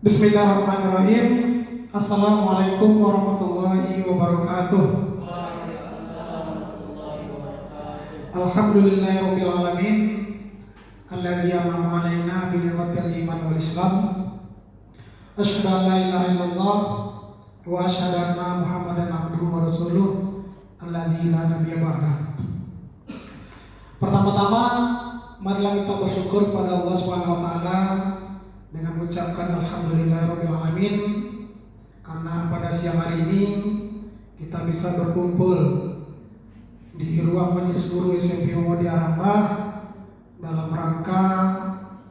Bismillahirrahmanirrahim. Assalamualaikum warahmatullahi wabarakatuh. Alhamdulillahirabbil alamin. Alladzi an'ama 'alaina bi ni'matil iman wal islam. Asyhadu an la ilaha illallah wa asyhadu anna Muhammadan abduhu wa rasuluh allazi la nabiyya ba'dah. Pertama-tama marilah kita bersyukur pada Allah Subhanahu wa taala dengan mengucapkan alhamdulillahirabbil alamin karena pada siang hari ini kita bisa berkumpul di ruang majelis guru SMP Muhammadiyah Arambah dalam rangka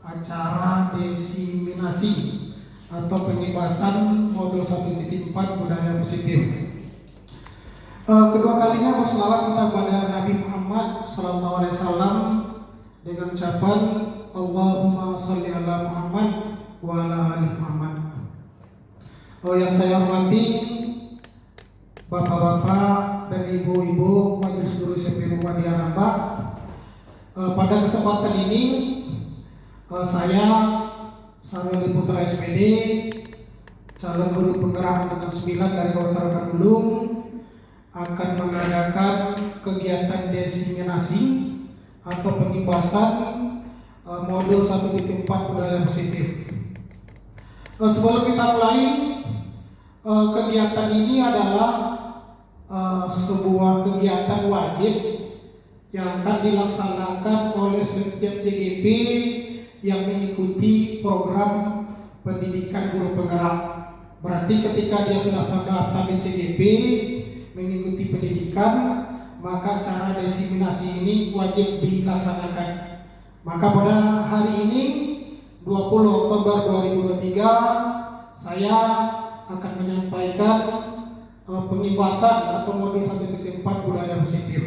acara desiminasi atau penyebaran modul 1.4 budaya positif. Kedua kalinya berselawat kita kepada Nabi Muhammad SAW dengan ucapan Allahumma sholli ala Muhammad wa ala ali Muhammad. Yang saya hormati bapak-bapak dan ibu-ibu Majelis Guru SMP Muhammadiyah Arambah, pada kesempatan ini saya Sarwali Putra SPD, calon guru penggerak dengan 9 dari Kabupaten Bulung, akan mengadakan kegiatan desiminasi atau pengibasan modul 1.4 budaya positif. Sebelum kita mulai, kegiatan ini adalah sebuah kegiatan wajib yang akan dilaksanakan oleh setiap CGP yang mengikuti program pendidikan guru penggerak. Berarti ketika dia sudah terdaftar di CGP mengikuti pendidikan, maka cara desiminasi ini wajib dilaksanakan. Maka pada hari ini 20 Oktober 2023 saya akan menyampaikan pengibasan atau modul 1.4 budaya positif.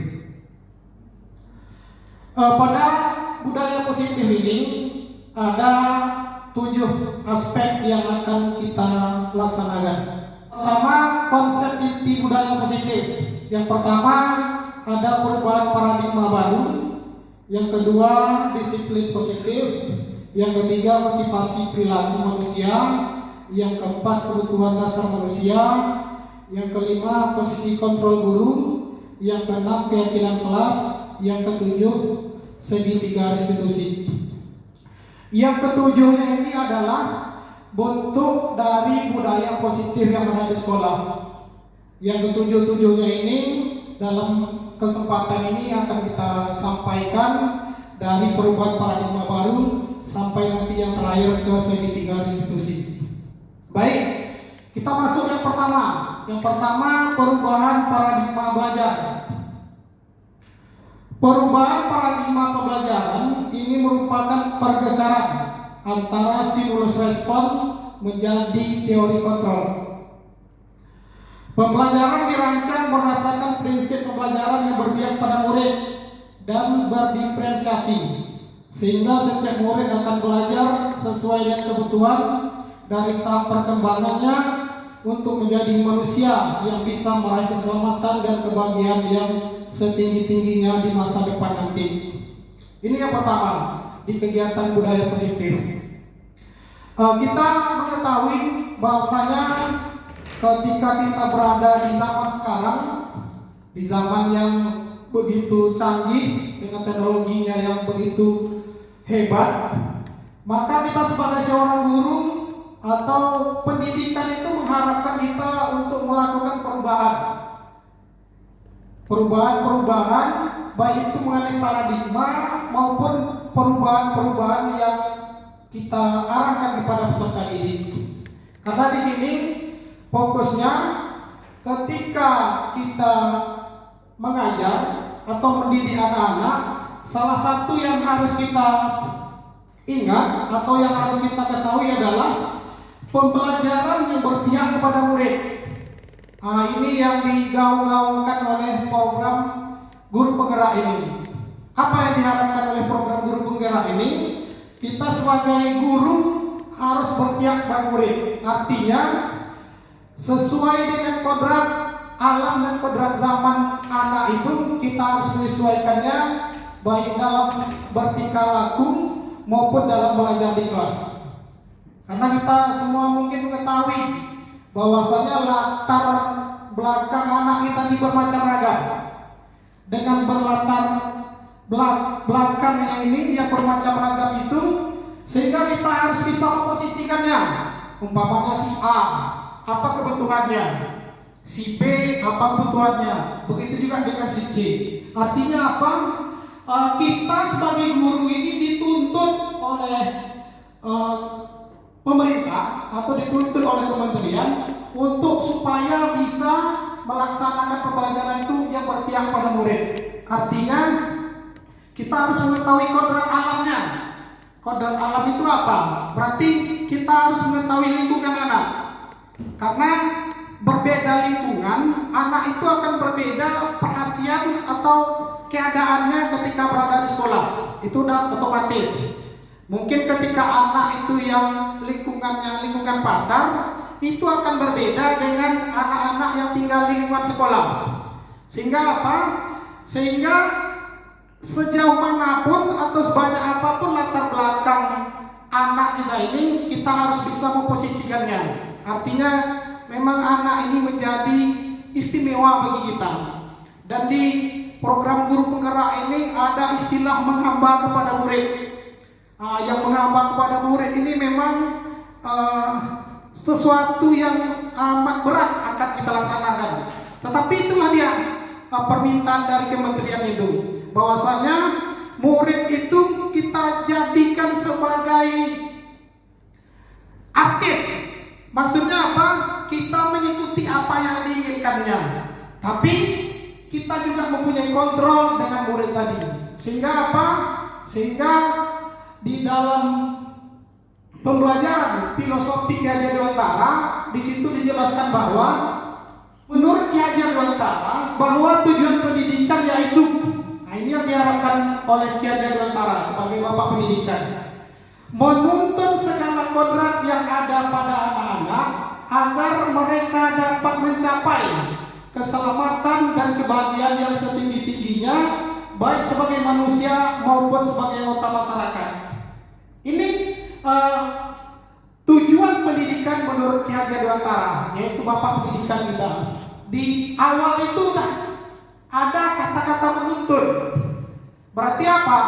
Pada budaya positif ini ada 7 aspek yang akan kita laksanakan. Pertama, konsep inti budaya positif. Yang pertama ada perubahan paradigma baru. Yang kedua, disiplin positif. Yang ketiga, motivasi perilaku manusia. Yang keempat, kebutuhan dasar manusia. Yang kelima, posisi kontrol guru. Yang keenam, keyakinan kelas. Yang ketujuh, segitiga restitusi. Yang ketujuhnya ini adalah bentuk dari budaya positif yang ada di sekolah. Yang ketujuh-tujuhnya ini dalam kesempatan ini akan kita sampaikan dari perubahan paradigma baru sampai nanti yang terakhir ke segitiga restitusi. Baik, kita masuk yang pertama. Yang pertama, perubahan paradigma belajar. Perubahan paradigma pembelajaran ini merupakan pergeseran antara stimulus respon menjadi teori kontrol. Pembelajaran dirancang berdasarkan prinsip pembelajaran yang berpihak pada murid dan berdiferensiasi, sehingga setiap murid akan belajar sesuai dengan kebutuhan dari tahap perkembangannya untuk menjadi manusia yang bisa meraih keselamatan dan kebahagiaan yang setinggi-tingginya di masa depan nanti. Ini yang pertama di kegiatan budaya positif. Kita mengetahui bahwasanya ketika kita berada di zaman sekarang, di zaman yang begitu canggih dengan teknologinya yang begitu hebat, maka kita sebagai seorang guru atau pendidikan itu mengharapkan kita untuk melakukan perubahan baik itu mengenai paradigma maupun perubahan-perubahan yang kita arahkan kepada peserta didik. Karena di sini fokusnya ketika kita mengajar atau mendidik anak-anak, salah satu yang harus kita ingat atau yang harus kita ketahui adalah pembelajaran yang berpihak kepada murid. Ini yang digaung-gaungkan oleh program guru penggerak ini. Apa yang diharapkan oleh program guru penggerak ini? Kita sebagai guru harus berpihak pada murid. Artinya sesuai dengan kodrat alam dan kodrat zaman anak itu, kita harus menyesuaikannya baik dalam bertingkah laku maupun dalam belajar di kelas. Karena kita semua mungkin mengetahui bahwasanya latar belakang anak kita ini bermacam ragam. Dengan berlatar belakang yang ini yang bermacam ragam itu, sehingga kita harus bisa memposisikannya. Umpamanya si A, apa kebutuhannya? Si B, apa kebutuhannya? Begitu juga dengan si C. Artinya apa? Kita sebagai guru ini dituntut oleh pemerintah atau dituntut oleh kementerian untuk supaya bisa melaksanakan pembelajaran itu yang berpihak pada murid. Artinya kita harus mengetahui kodrat alamnya. Kodrat alam itu apa? Berarti kita harus mengetahui lingkungan anak. Karena berbeda lingkungan, anak itu akan berbeda perhatian atau keadaannya ketika berada di sekolah. Itu udah otomatis. Mungkin ketika anak itu yang lingkungannya lingkungan pasar, itu akan berbeda dengan anak-anak yang tinggal di lingkungan sekolah. Sehingga apa? Sehingga sejauh manapun atau sebanyak apapun latar belakang anak kita ini, kita harus bisa memposisikannya. Artinya memang anak ini menjadi istimewa bagi kita. Dan di program guru penggerak ini ada istilah menghamba kepada murid. Yang menghamba kepada murid ini memang sesuatu yang amat berat akan kita laksanakan. Tetapi itulah dia permintaan dari kementerian itu, bahwasanya murid itu kita jadikan sebagai artis. Maksudnya apa? Kita mengikuti apa yang diinginkannya, tapi kita juga mempunyai kontrol dengan murid tadi. Sehingga apa? Sehingga di dalam pembelajaran filosofi Ki Hajar Dewantara, di situ dijelaskan bahwa menurut Ki Hajar Dewantara bahwa tujuan pendidikan yaitu, ini yang diharapkan oleh Ki Hajar Dewantara sebagai bapak pendidikan, menuntun segala kodrat yang ada pada anak-anak agar mereka dapat mencapai keselamatan dan kebahagiaan yang setinggi-tingginya, baik sebagai manusia maupun sebagai anggota masyarakat. Ini tujuan pendidikan menurut Ki Hajar Dewantara, yaitu bapak pendidikan kita. Di awal itu ada kata-kata menuntun. Berarti apa?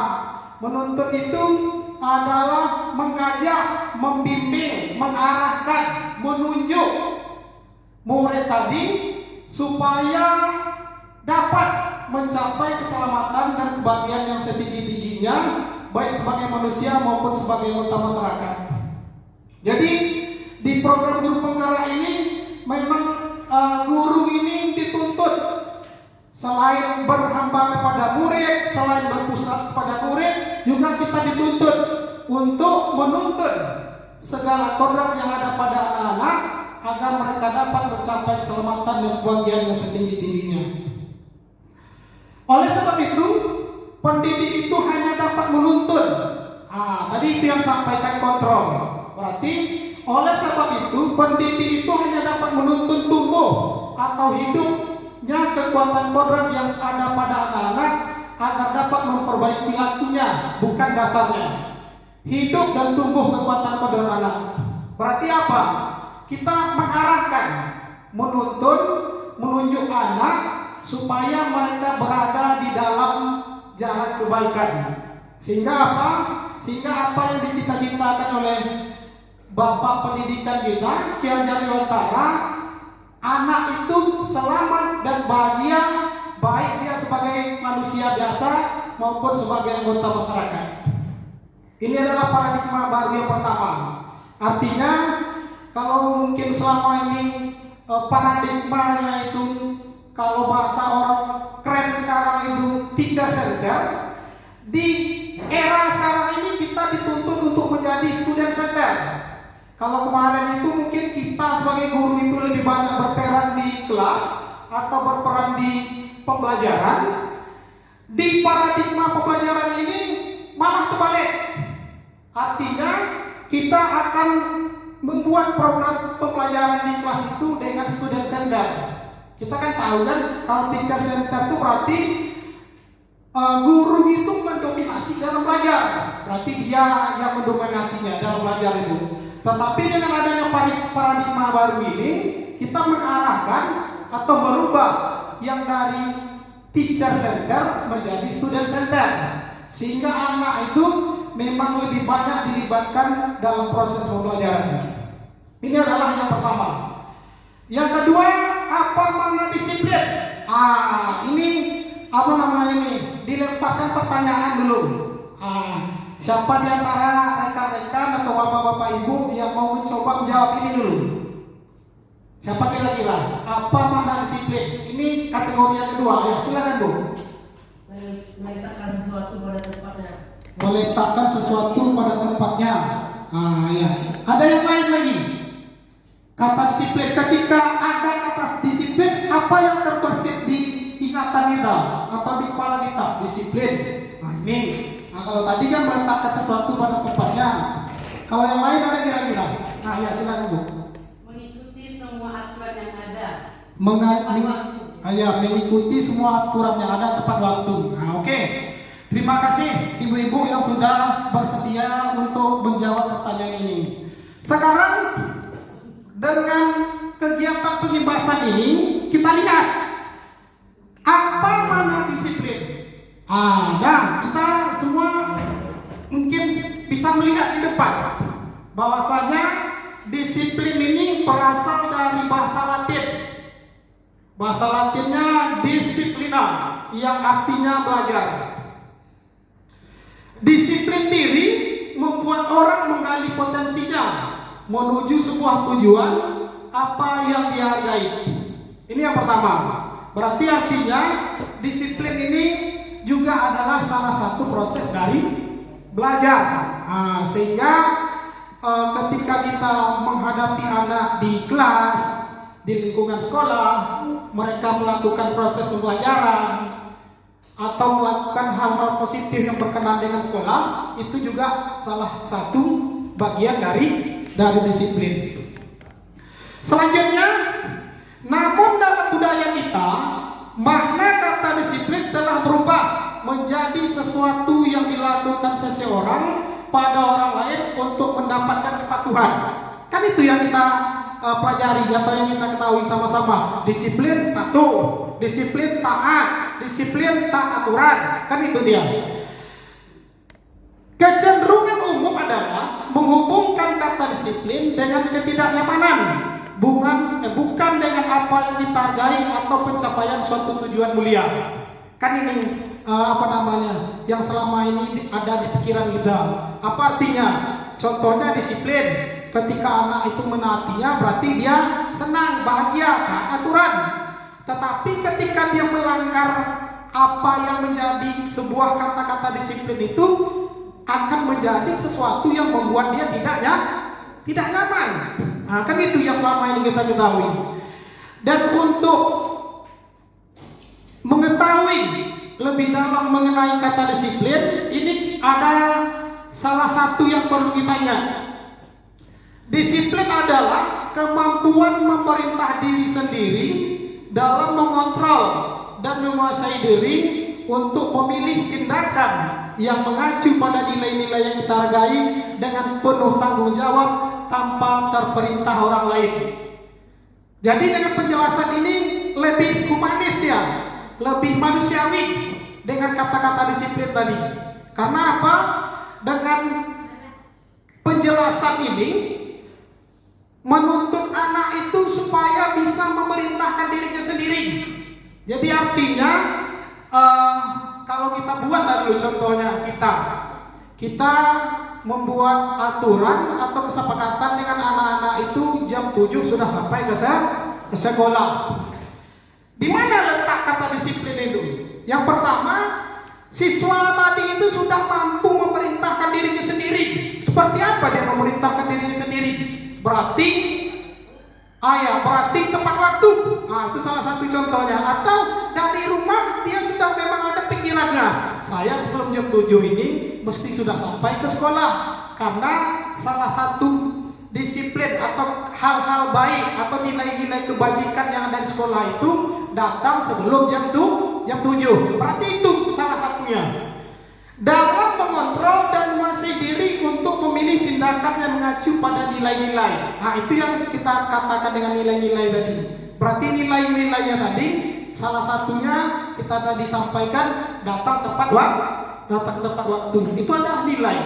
Menuntun itu adalah mengajak, membimbing, mengarahkan, menunjuk murid tadi supaya dapat mencapai keselamatan dan kebahagiaan yang setinggi-tingginya, baik sebagai manusia maupun sebagai anggota masyarakat. Jadi di program guru penggerak ini memang guru ini dituntut selain berhamba kepada murid, selain berpusat kepada murid, juga kita dituntut untuk menuntun segala kodrat yang ada pada anak-anak agar mereka dapat mencapai keselamatan dan kebahagiaan yang setinggi-tingginya. Oleh sebab itu, pendidik itu hanya dapat menuntun. Tadi itu yang sampaikan kontrol. Berarti oleh sebab itu, pendidik itu hanya dapat menuntun tumbuh atau hidupnya kekuatan kodrat yang ada pada anak-anak agar dapat memperbaiki lakunya, bukan dasarnya. Hidup dan tumbuh kekuatan kodrat anak. Berarti apa? Kita mengarahkan, menuntun, menunjuk anak supaya mereka berada di dalam jalan kebaikan. Sehingga apa? Sehingga apa yang dicita-citakan oleh bapak pendidikan kita, Ki Hajar Dewantara, anak itu selamat dan bahagia, baik dia sebagai manusia biasa maupun sebagai anggota masyarakat. Ini adalah paradigma baru yang pertama. Artinya, kalau mungkin selama ini paradigmanya itu, kalau bahasa orang keren sekarang itu teacher center, di era sekarang ini kita dituntut untuk menjadi student center. Kalau kemarin itu mungkin kita sebagai guru itu lebih banyak berperan di kelas atau berperan di pembelajaran. Di paradigma pembelajaran ini malah terbalik. Artinya kita akan membuat program pembelajaran di kelas itu dengan student center. Kita kan tahu kan, kalau teacher center itu berarti Guru itu mendominasi dalam belajar, berarti dia yang mendominasinya dalam belajar itu. Tetapi dengan adanya paradigma baru ini, kita mengarahkan atau merubah yang dari teacher center menjadi student center, sehingga anak itu memang lebih banyak dilibatkan dalam proses pembelajaran. Ini adalah yang pertama. Yang kedua, apa makna disiplin? Ini apa namanya ini? Dilemparkan pertanyaan dulu. Siapa di antara rekan-rekan atau bapak-bapak ibu yang mau mencoba menjawab ini dulu? Siapa kira-kira? Apa makna disiplin? Ini kategori yang kedua. Ya, silakan Bu. Meletakkan sesuatu pada tempatnya. Meletakkan sesuatu pada tempatnya. Ya. Ada yang lain lagi? Kata disiplin. Ketika ada kata disiplin, apa yang terbersit di ingatan kita atau di kepala kita? Disiplin. Ini. Kalau tadi kan meletakkan sesuatu pada tempatnya. Kalau yang lain ada kira-kira? Ya silakan Bu. Mengikuti semua aturan yang ada. Mengikuti semua aturan yang ada tepat waktu. Oke. Terima kasih ibu-ibu yang sudah bersedia untuk menjawab pertanyaan ini. Sekarang dengan kegiatan pengibasan ini kita lihat apa makna disiplin. Kita semua mungkin bisa melihat di depan bahwasanya disiplin ini berasal dari bahasa Latin. Bahasa Latinnya disiplina, yang artinya belajar. Disiplin diri membuat orang menggali potensinya menuju sebuah tujuan apa yang dihargai. Ini yang pertama. Berarti artinya disiplin ini juga adalah salah satu proses dari belajar. Sehingga ketika kita menghadapi anak di kelas, di lingkungan sekolah, mereka melakukan proses pembelajaran atau melakukan hal-hal positif yang berkenaan dengan sekolah, itu juga salah satu bagian dari disiplin. Selanjutnya, namun dalam budaya kita, makna kata disiplin telah berubah menjadi sesuatu yang dilakukan seseorang pada orang lain untuk mendapatkan kepatuhan. Kan itu yang kita pelajari atau yang kita ketahui sama-sama. Disiplin patuh, disiplin taat, disiplin taat aturan. Kan itu dia. Kecenderungan umum adalah menghubungkan kata disiplin dengan ketidaknyamanan, bukan dengan apa yang kita hargai atau pencapaian suatu tujuan mulia. Kan ini yang selama ini ada di pikiran kita. Apa artinya? Contohnya disiplin. Ketika anak itu menaatinya, berarti dia senang, bahagia, taat aturan. Tetapi ketika dia melanggar apa yang menjadi sebuah kata-kata disiplin itu, akan menjadi sesuatu yang membuat dia tidak nyaman. Kan itu yang selama ini kita ketahui. Dan untuk mengetahui lebih dalam mengenai kata disiplin, ini ada salah satu yang perlu kita ingat. Disiplin adalah kemampuan memerintah diri sendiri dalam mengontrol dan menguasai diri untuk memilih tindakan yang mengacu pada nilai-nilai yang kita hargai dengan penuh tanggung jawab tanpa terperintah orang lain. Jadi dengan penjelasan ini lebih humanis ya, lebih manusiawi dengan kata-kata disiplin tadi. Karena apa? Dengan penjelasan ini menuntut anak itu supaya bisa memerintahkan dirinya sendiri. Jadi artinya kalau kita buat dulu contohnya kita membuat aturan atau kesepakatan dengan anak-anak itu jam 7 sudah sampai ke sekolah. Di mana letak kata disiplin itu? Yang pertama, siswa tadi itu sudah mampu memerintahkan dirinya sendiri. Seperti apa dia memerintahkan dirinya sendiri? Berarti tepat waktu. Itu salah satu contohnya. Atau dari rumah dia sudah memang ada pikirannya, saya sebelum jam 7 ini mesti sudah sampai ke sekolah. Karena salah satu disiplin atau hal-hal baik atau nilai-nilai kebajikan yang ada di sekolah itu datang sebelum jam 7. Berarti itu salah satu satunya dalam mengontrol dan menguasai diri untuk memilih tindakan yang mengacu pada nilai-nilai. Nah, itu yang kita katakan dengan nilai-nilai tadi. Berarti nilai-nilainya tadi salah satunya kita tadi sampaikan datang tepat waktu. Itu adalah nilai.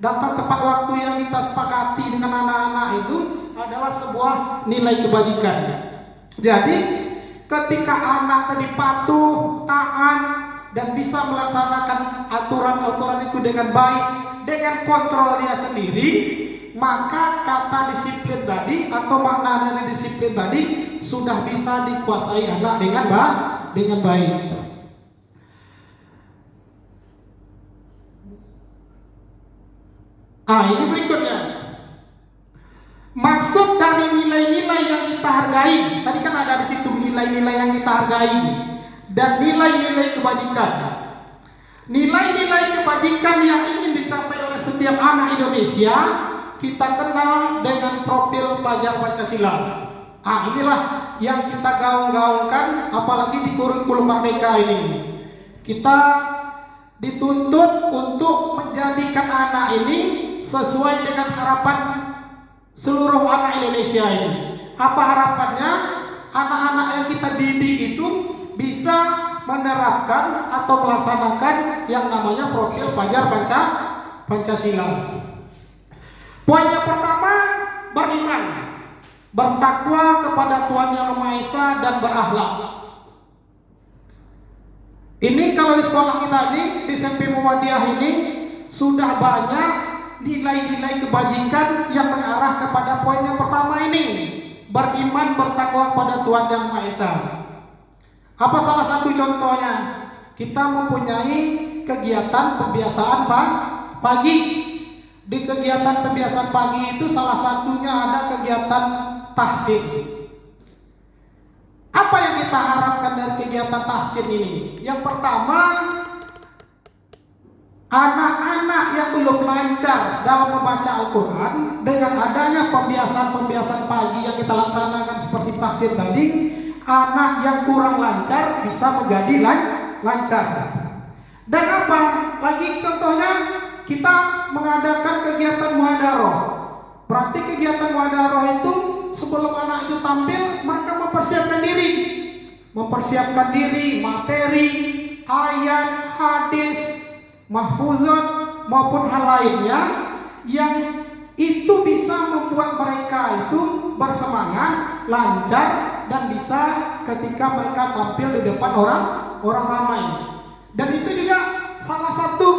Datang tepat waktu yang kita sepakati dengan anak-anak itu adalah sebuah nilai kebajikan. Jadi ketika anak tadi patuh, taat, dan bisa melaksanakan aturan-aturan itu dengan baik, dengan kontrol dia sendiri, maka kata disiplin tadi atau makna dari disiplin tadi sudah bisa dikuasai anak dengan baik. Ini berikutnya. Maksud dari nilai-nilai yang kita hargai, tadi kan ada di situ nilai-nilai yang kita hargai dan nilai-nilai kebajikan. Nilai-nilai kebajikan yang ingin dicapai oleh setiap anak Indonesia kita kenal dengan profil pelajar Pancasila. Inilah yang kita gaung-gaungkan, apalagi di kurikulum Merdeka ini. Kita dituntut untuk menjadikan anak ini sesuai dengan harapan seluruh anak Indonesia ini. Apa harapannya? Anak-anak yang kita didik itu bisa menerapkan atau melaksanakan yang namanya profil pelajar Pancasila. Poin yang pertama, beriman, bertakwa kepada Tuhan Yang Maha Esa dan berakhlak. Ini kalau di sekolah kita ini, di SMP Muhammadiyah ini sudah banyak nilai-nilai kebajikan yang mengarah kepada poin yang pertama ini, beriman, bertakwa kepada Tuhan Yang Maha Esa. Apa salah satu contohnya? Kita mempunyai kegiatan pembiasaan pagi. Di kegiatan pembiasaan pagi itu salah satunya ada kegiatan tahsin. Apa yang kita harapkan dari kegiatan tahsin ini? Yang pertama, anak-anak yang belum lancar dalam membaca Al-Quran, dengan adanya pembiasaan-pembiasaan pagi yang kita laksanakan seperti tahsin tadi, anak yang kurang lancar bisa menjadi lancar. Dan apa? Lagi contohnya, kita mengadakan kegiatan muhadharah. Berarti kegiatan muhadharah itu sebelum anak itu tampil, mereka mempersiapkan diri, materi, ayat, hadis, mahfuzat maupun hal lainnya yang itu bisa membuat mereka itu bersemangat, lancar, dan bisa ketika mereka tampil di depan orang ramai. Dan itu juga salah satu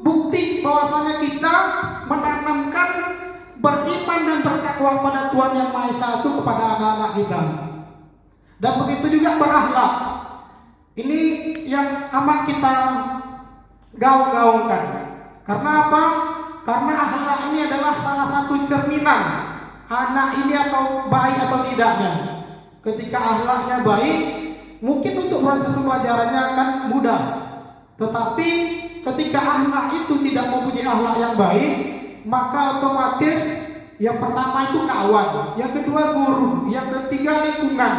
bukti bahwasanya kita menanamkan beriman dan bertakwa kepada Tuhan Yang Maha Esa itu kepada anak-anak kita. Dan begitu juga berakhlak. Ini yang amat kita gaung-gaungkan. Karena apa? Karena akhlak ini adalah salah satu cerminan anak ini atau baik atau tidaknya. Ketika akhlaknya baik, mungkin untuk proses pembelajarannya akan mudah. Tetapi ketika anak itu tidak mempunyai akhlak yang baik, maka otomatis yang pertama itu kawan, yang kedua guru, yang ketiga lingkungan.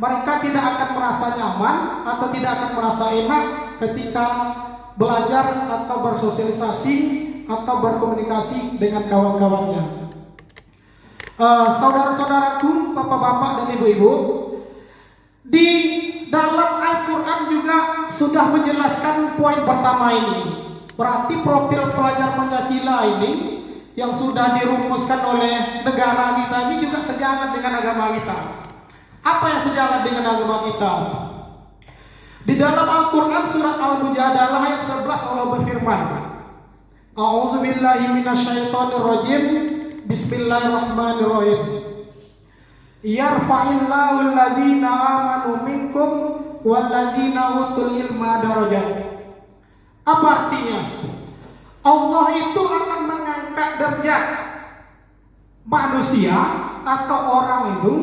Mereka tidak akan merasa nyaman atau tidak akan merasa enak ketika belajar atau bersosialisasi atau berkomunikasi dengan kawan-kawannya. Saudara-saudaraku, bapak-bapak dan ibu-ibu, di dalam Al-Quran juga sudah menjelaskan poin pertama ini. Berarti profil pelajar Pancasila ini yang sudah dirumuskan oleh negara kita ini juga sejalan dengan agama kita. Apa yang sejalan dengan agama kita? Di dalam Al-Quran surat Al-Mujadalah ayat 11 Allah berfirman, A'udzubillahi minasyaitonirrajim, Bismillahirrahmanirrahim. Yarfa'illahu allazina amanu minkum wallazina utul ilma darajat. Apa artinya? Allah itu akan mengangkat derajat manusia atau orang itu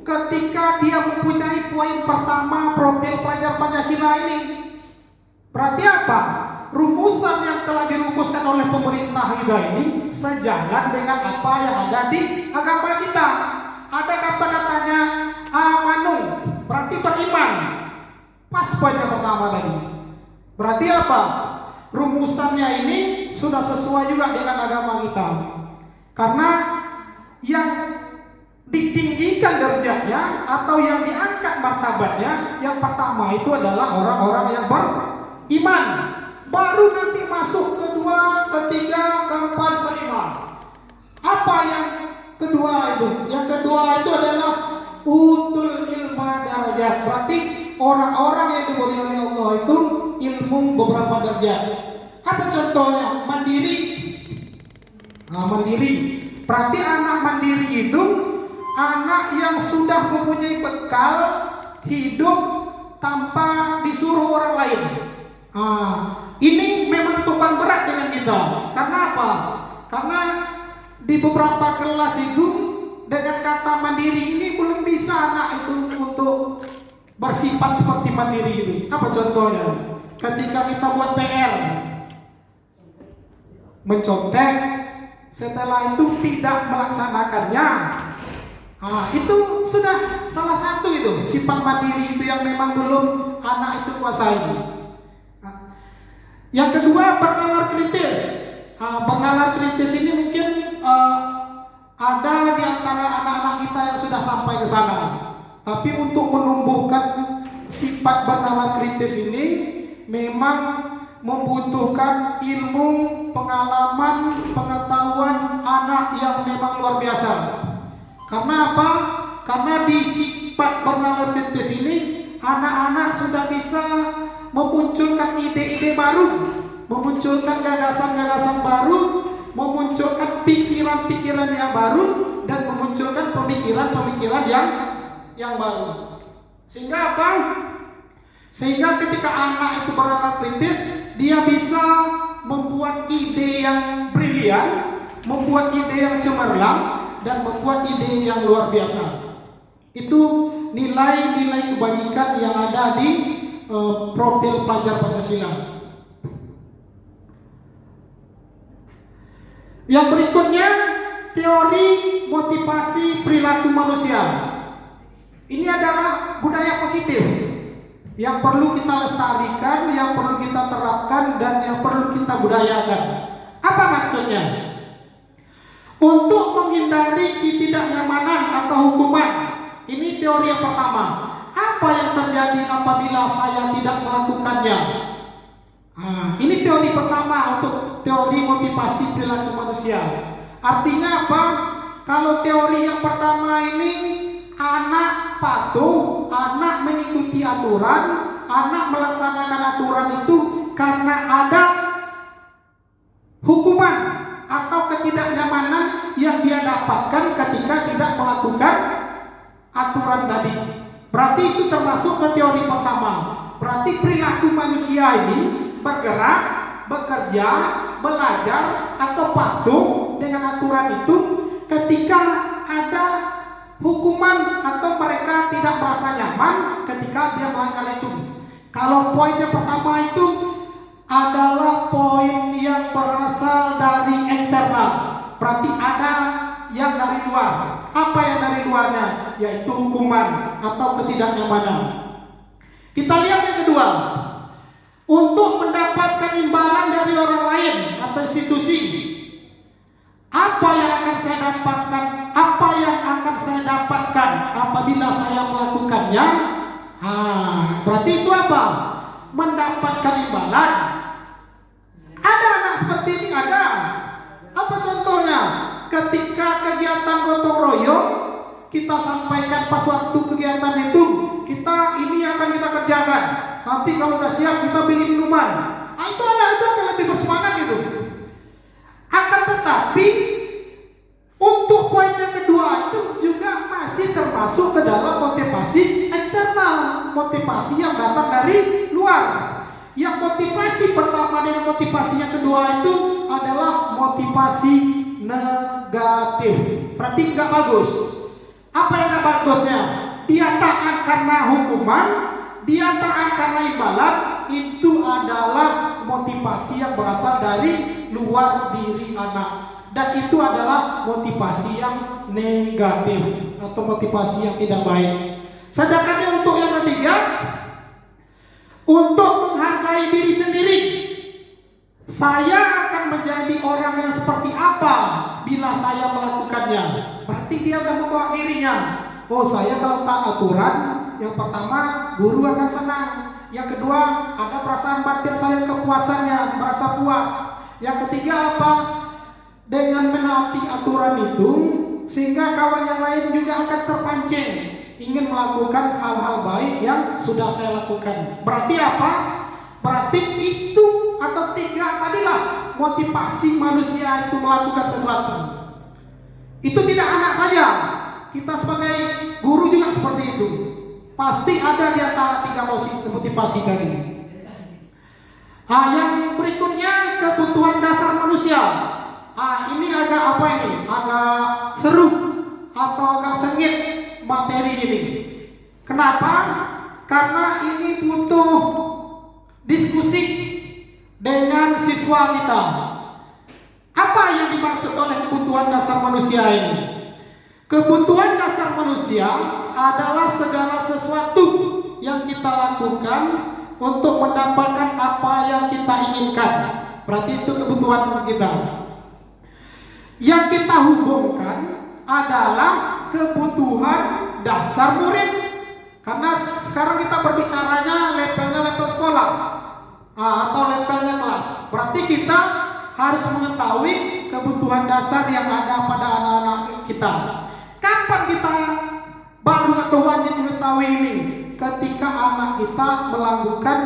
ketika dia mempunyai poin pertama profil pelajar Pancasila ini. Berarti apa? Rumusan yang telah dirumuskan oleh pemerintah kita ini sejalan dengan apa yang ada di agama kita. Ada kata-katanya amanu, berarti beriman. Pas poin yang pertama tadi. Berarti apa? Rumusannya ini sudah sesuai juga dengan agama kita. Karena yang ditinggikan derajatnya atau yang diangkat martabatnya, yang pertama itu adalah orang-orang yang beriman. Baru nanti masuk kedua, ketiga, keempat, kelima. Apa yang kedua itu? Yang kedua itu adalah utul ilma darajat. Berarti orang-orang yang diberi oleh Allah itu ilmu beberapa derajat. Apa contohnya? Mandiri. Mandiri. Berarti anak mandiri itu anak yang sudah mempunyai bekal hidup tanpa disuruh orang lain. Ini memang beban berat dengan kita. Karena apa? Karena di beberapa kelas itu dengan kata mandiri ini belum bisa anak itu untuk bersifat seperti mandiri itu. Apa contohnya? Ketika kita buat PR, mencontek, setelah itu tidak melaksanakannya, itu sudah salah satu itu sifat mandiri itu yang memang belum anak itu kuasai. Yang kedua, bernalar kritis. Bernalar kritis ini mungkin ada di antara anak-anak kita yang sudah sampai ke sana. Tapi untuk menumbuhkan sifat bernalar kritis ini memang membutuhkan ilmu, pengalaman, pengetahuan anak yang memang luar biasa. Karena apa? Karena di sifat bernalar kritis ini anak-anak sudah bisa memunculkan ide-ide baru, memunculkan gagasan-gagasan baru, memunculkan pikiran-pikiran yang baru, dan memunculkan pemikiran-pemikiran yang baru. Sehingga apa? Sehingga ketika anak itu bernalar kritis, dia bisa membuat ide yang brilian, membuat ide yang cemerlang, dan membuat ide yang luar biasa. Itu nilai-nilai kebajikan yang ada di profil pelajar Pancasila. Yang berikutnya, teori motivasi perilaku manusia. Ini adalah budaya positif yang perlu kita lestarikan, yang perlu kita terapkan, dan yang perlu kita budayakan. Apa maksudnya? Untuk menghindari ketidaknyamanan atau hukuman. Ini teori yang pertama. Apa yang terjadi apabila saya tidak melakukannya? Ini teori pertama untuk teori motivasi perilaku manusia. Artinya apa? Kalau teori yang pertama ini, anak patuh, anak mengikuti aturan, anak melaksanakan aturan itu karena ada hukuman atau ketidaknyamanan yang dia dapatkan ketika tidak melakukan aturan tadi. Berarti itu termasuk ke teori pertama. Berarti perilaku manusia ini bergerak, bekerja, belajar, atau patuh dengan aturan itu ketika ada hukuman atau mereka tidak merasa nyaman ketika dia melanggar itu. Kalau poin yang pertama itu adalah poin yang berasal dari eksternal, berarti ada yang dari luar. Apa yang dari luarnya? Yaitu hukuman atau ketidaknyamanan. Kita lihat yang kedua. Untuk mendapatkan imbalan dari orang lain atau institusi, apa yang akan saya dapatkan? Apa yang akan saya dapatkan apabila saya melakukannya? Berarti itu apa? Mendapatkan imbalan. Ada anak seperti ini, ada. Apa contohnya? Ketika kegiatan gotong royong, kita sampaikan pas waktu kegiatan itu, ini akan kita kerjakan. Nanti kalau sudah siap kita beli minuman. Itu anak itu akan lebih bersemangat itu. Akan tetapi untuk poin yang kedua itu juga masih termasuk ke dalam motivasi eksternal, motivasi yang datang dari luar. Yang motivasi pertama dengan motivasi yang kedua itu adalah motivasi negatif. Berarti nggak bagus. Apa yang nggak bagusnya? Dia taat karena hukuman, dia taat karena imbalan. Itu adalah motivasi yang berasal dari luar diri anak, dan itu adalah motivasi yang negatif atau motivasi yang tidak baik. Sedangkan untuk yang ketiga, untuk menghargai diri sendiri. Saya akan menjadi orang yang seperti apa bila saya melakukannya. Berarti dia sudah membawa dirinya. Oh, saya kalau tak aturan, yang pertama guru akan senang. Yang kedua, ada perasaan batin saya kepuasannya, merasa puas. Yang ketiga apa? Dengan menaati aturan itu, sehingga kawan yang lain juga akan terpancing ingin melakukan hal-hal baik yang sudah saya lakukan. Berarti apa? Berarti itu atau tiga tadilah motivasi manusia itu melakukan sesuatu. Itu tidak anak saja. Kita sebagai guru juga seperti itu. Pasti ada di antara tiga motivasi tadi. Yang berikutnya kebutuhan dasar manusia. Ini agak apa ini? Agak seru atau agak sengit materi ini. Kenapa? Karena ini butuh diskusi dengan siswa kita. Apa yang dimaksud oleh kebutuhan dasar manusia ini? Kebutuhan dasar manusia adalah segala sesuatu yang kita lakukan untuk mendapatkan apa yang kita inginkan. Berarti itu kebutuhan kita. Yang kita hubungkan adalah kebutuhan dasar murid. Karena sekarang kita berbicaranya levelnya level sekolah atau levelnya kelas. Berarti kita harus mengetahui kebutuhan dasar yang ada pada anak-anak kita. Kapan kita baru atau wajib mengetahui ini? Ketika anak kita melakukan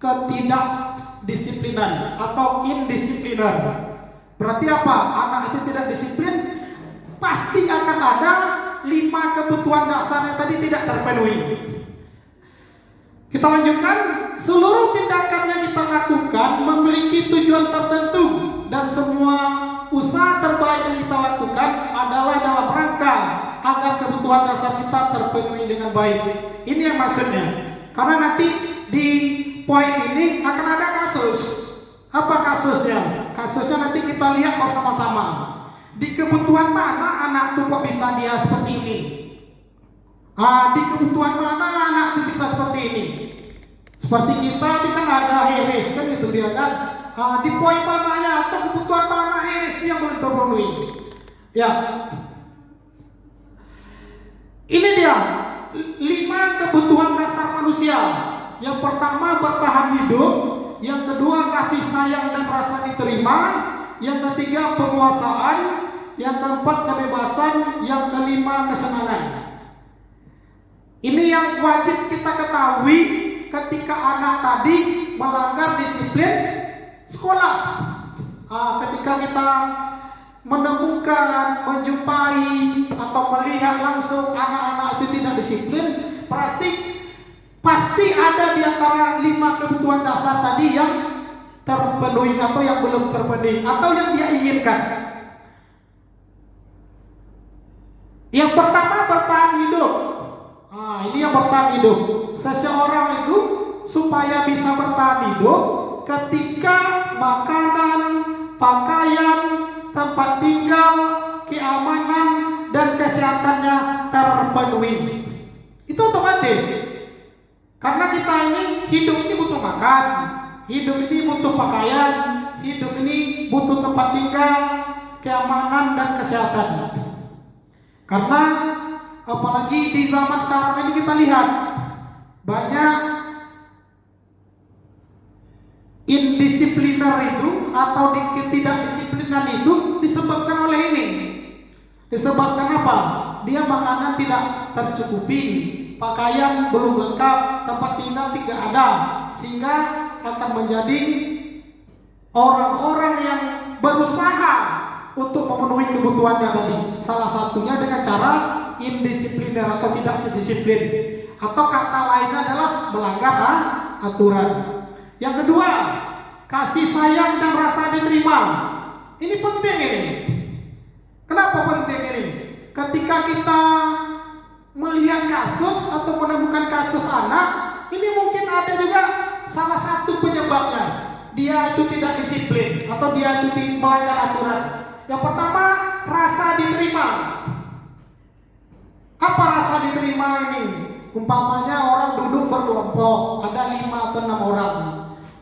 ketidakdisiplinan atau indisiplinan. Berarti apa? Anak itu tidak disiplin, pasti akan ada 5 kebutuhan dasar yang tadi tidak terpenuhi. Kita lanjutkan. Seluruh tindakan yang kita lakukan memiliki tujuan tertentu, dan semua usaha terbaik yang kita lakukan adalah dalam rangka agar kebutuhan dasar kita terpenuhi dengan baik. Ini yang maksudnya. Karena nanti di poin ini akan ada kasus. Apa kasusnya? Kasusnya nanti kita lihat bersama-sama. Di kebutuhan mana anak itu kok bisa dia seperti ini? Di kebutuhan mana anak itu bisa seperti ini? Seperti kita ini kan ada Heris kan gitu dia kan. Di poin mananya atau kebutuhan mana Heris yang boleh terpenuhi? Ya. Ini dia 5 kebutuhan dasar manusia. Yang pertama bertahan hidup, yang kedua kasih sayang dan rasa diterima, yang ketiga penguasaan, yang keempat kebebasan, yang kelima kesenangan. Ini yang wajib kita ketahui ketika anak tadi melanggar disiplin sekolah. Ketika kita menemukan, menjumpai atau melihat langsung anak-anak itu tidak disiplin, berarti pasti ada di antara 5 kebutuhan dasar tadi yang terpenuhi atau yang belum terpenuhi atau yang dia inginkan. Yang pertama bertahan hidup. Ini yang bertahan hidup. Seseorang itu supaya bisa bertahan hidup ketika makanan, pakaian, tempat tinggal, keamanan, dan kesehatannya terpenuhi. Itu otomatis. Karena kita ini hidup ini butuh makan, hidup ini butuh pakaian, hidup ini butuh tempat tinggal, keamanan, dan kesehatan. Karena apalagi di zaman sekarang ini kita lihat banyak indisipliner itu atau ketidakdisiplinan itu disebabkan oleh ini. Disebabkan apa? Dia makanan tidak tercukupi, pakaian belum lengkap, tempat tinggal tidak ada, sehingga akan menjadi orang-orang yang berusaha untuk memenuhi kebutuhannya tadi. Salah satunya dengan cara indisipliner atau tidak sedisiplin, atau kata lainnya adalah melanggar aturan. Yang kedua, kasih sayang dan rasa diterima. Ini penting ini. Kenapa penting ini? Ketika kita melihat kasus atau menemukan kasus anak, ini mungkin ada juga salah satu penyebabnya. Dia itu tidak disiplin atau dia itu melanggar aturan. Yang pertama, rasa diterima. Apa rasa diterima ini? Umpamanya orang duduk berkelompok, ada 5 atau 6 orang.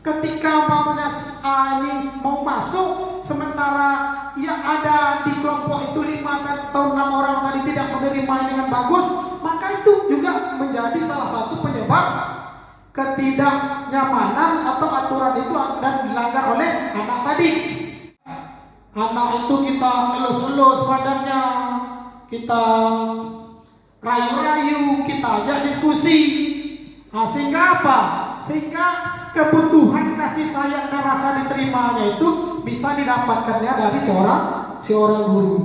Ketika umpamanya si A ini mau masuk, sementara yang ada di kelompok itu 5 atau 6 orang tadi tidak menerima dengan bagus, maka itu juga menjadi salah satu penyebab ketidaknyamanan atau aturan itu dan dilanggar oleh anak tadi. Anak itu kita elus-elus padanya, kita rayu-rayu, kita ajak diskusi. Nah, sehingga apa? Sehingga kebutuhan kasih sayang dan rasa diterimanya itu bisa didapatkannya dari seorang guru.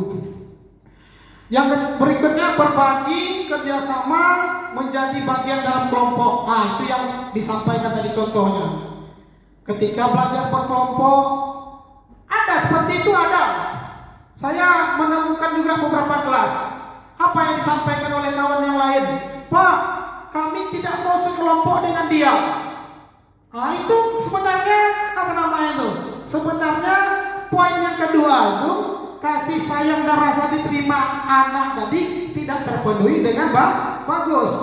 Yang berikutnya, berbagi kerjasama menjadi bagian dalam kelompok. Nah, itu yang disampaikan tadi contohnya. Ketika belajar berkelompok, ada seperti itu ada. Saya menemukan juga beberapa kelas. Apa yang disampaikan oleh kawan yang lain? Pak, kami tidak mau sekelompok dengan dia. Nah, itu sebenarnya apa namanya itu? Sebenarnya poin yang kedua itu kasih sayang dan rasa diterima anak tadi tidak terpenuhi dengan bagus.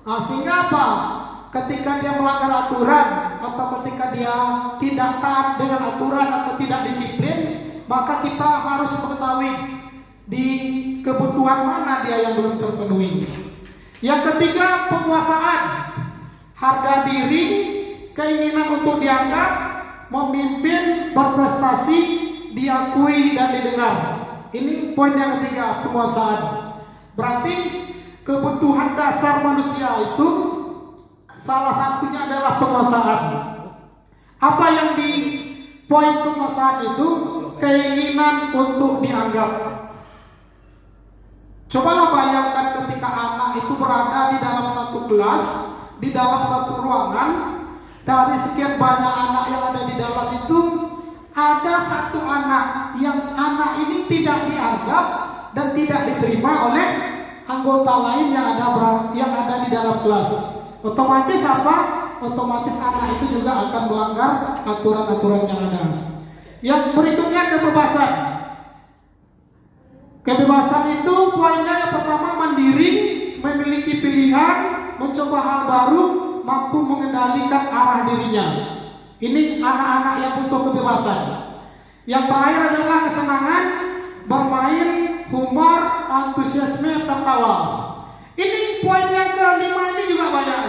Nah, sehingga apa? Ketika dia melanggar aturan atau ketika dia tidak taat dengan aturan atau tidak disiplin, maka kita harus mengetahui di kebutuhan mana dia yang belum terpenuhi. Yang ketiga, penguasaan, harga diri, keinginan untuk dianggap, memimpin, berprestasi, diakui dan didengar. Ini poin yang ketiga, penguasaan. Berarti kebutuhan dasar manusia itu salah satunya adalah penguasaan. Apa yang di poin penguasaan itu? Keinginan untuk dianggap. Cobalah bayangkan ketika anak itu berada di dalam satu kelas, di dalam satu ruangan, dari sekian banyak anak yang ada di dalam itu, ada satu anak yang anak ini tidak dianggap dan tidak diterima oleh anggota lain yang ada di dalam kelas. Otomatis apa? Otomatis anak itu juga akan melanggar aturan-aturan yang ada. Yang berikutnya, kebebasan. Kebebasan itu poinnya yang pertama, mandiri, memiliki pilihan, mencoba hal baru, mampu mengendalikan arah dirinya. Ini anak-anak yang butuh kebebasan. Yang terakhir adalah kesenangan, bermain, humor, antusiasme, tertawa. Ini poin yang kelima, ini juga banyak.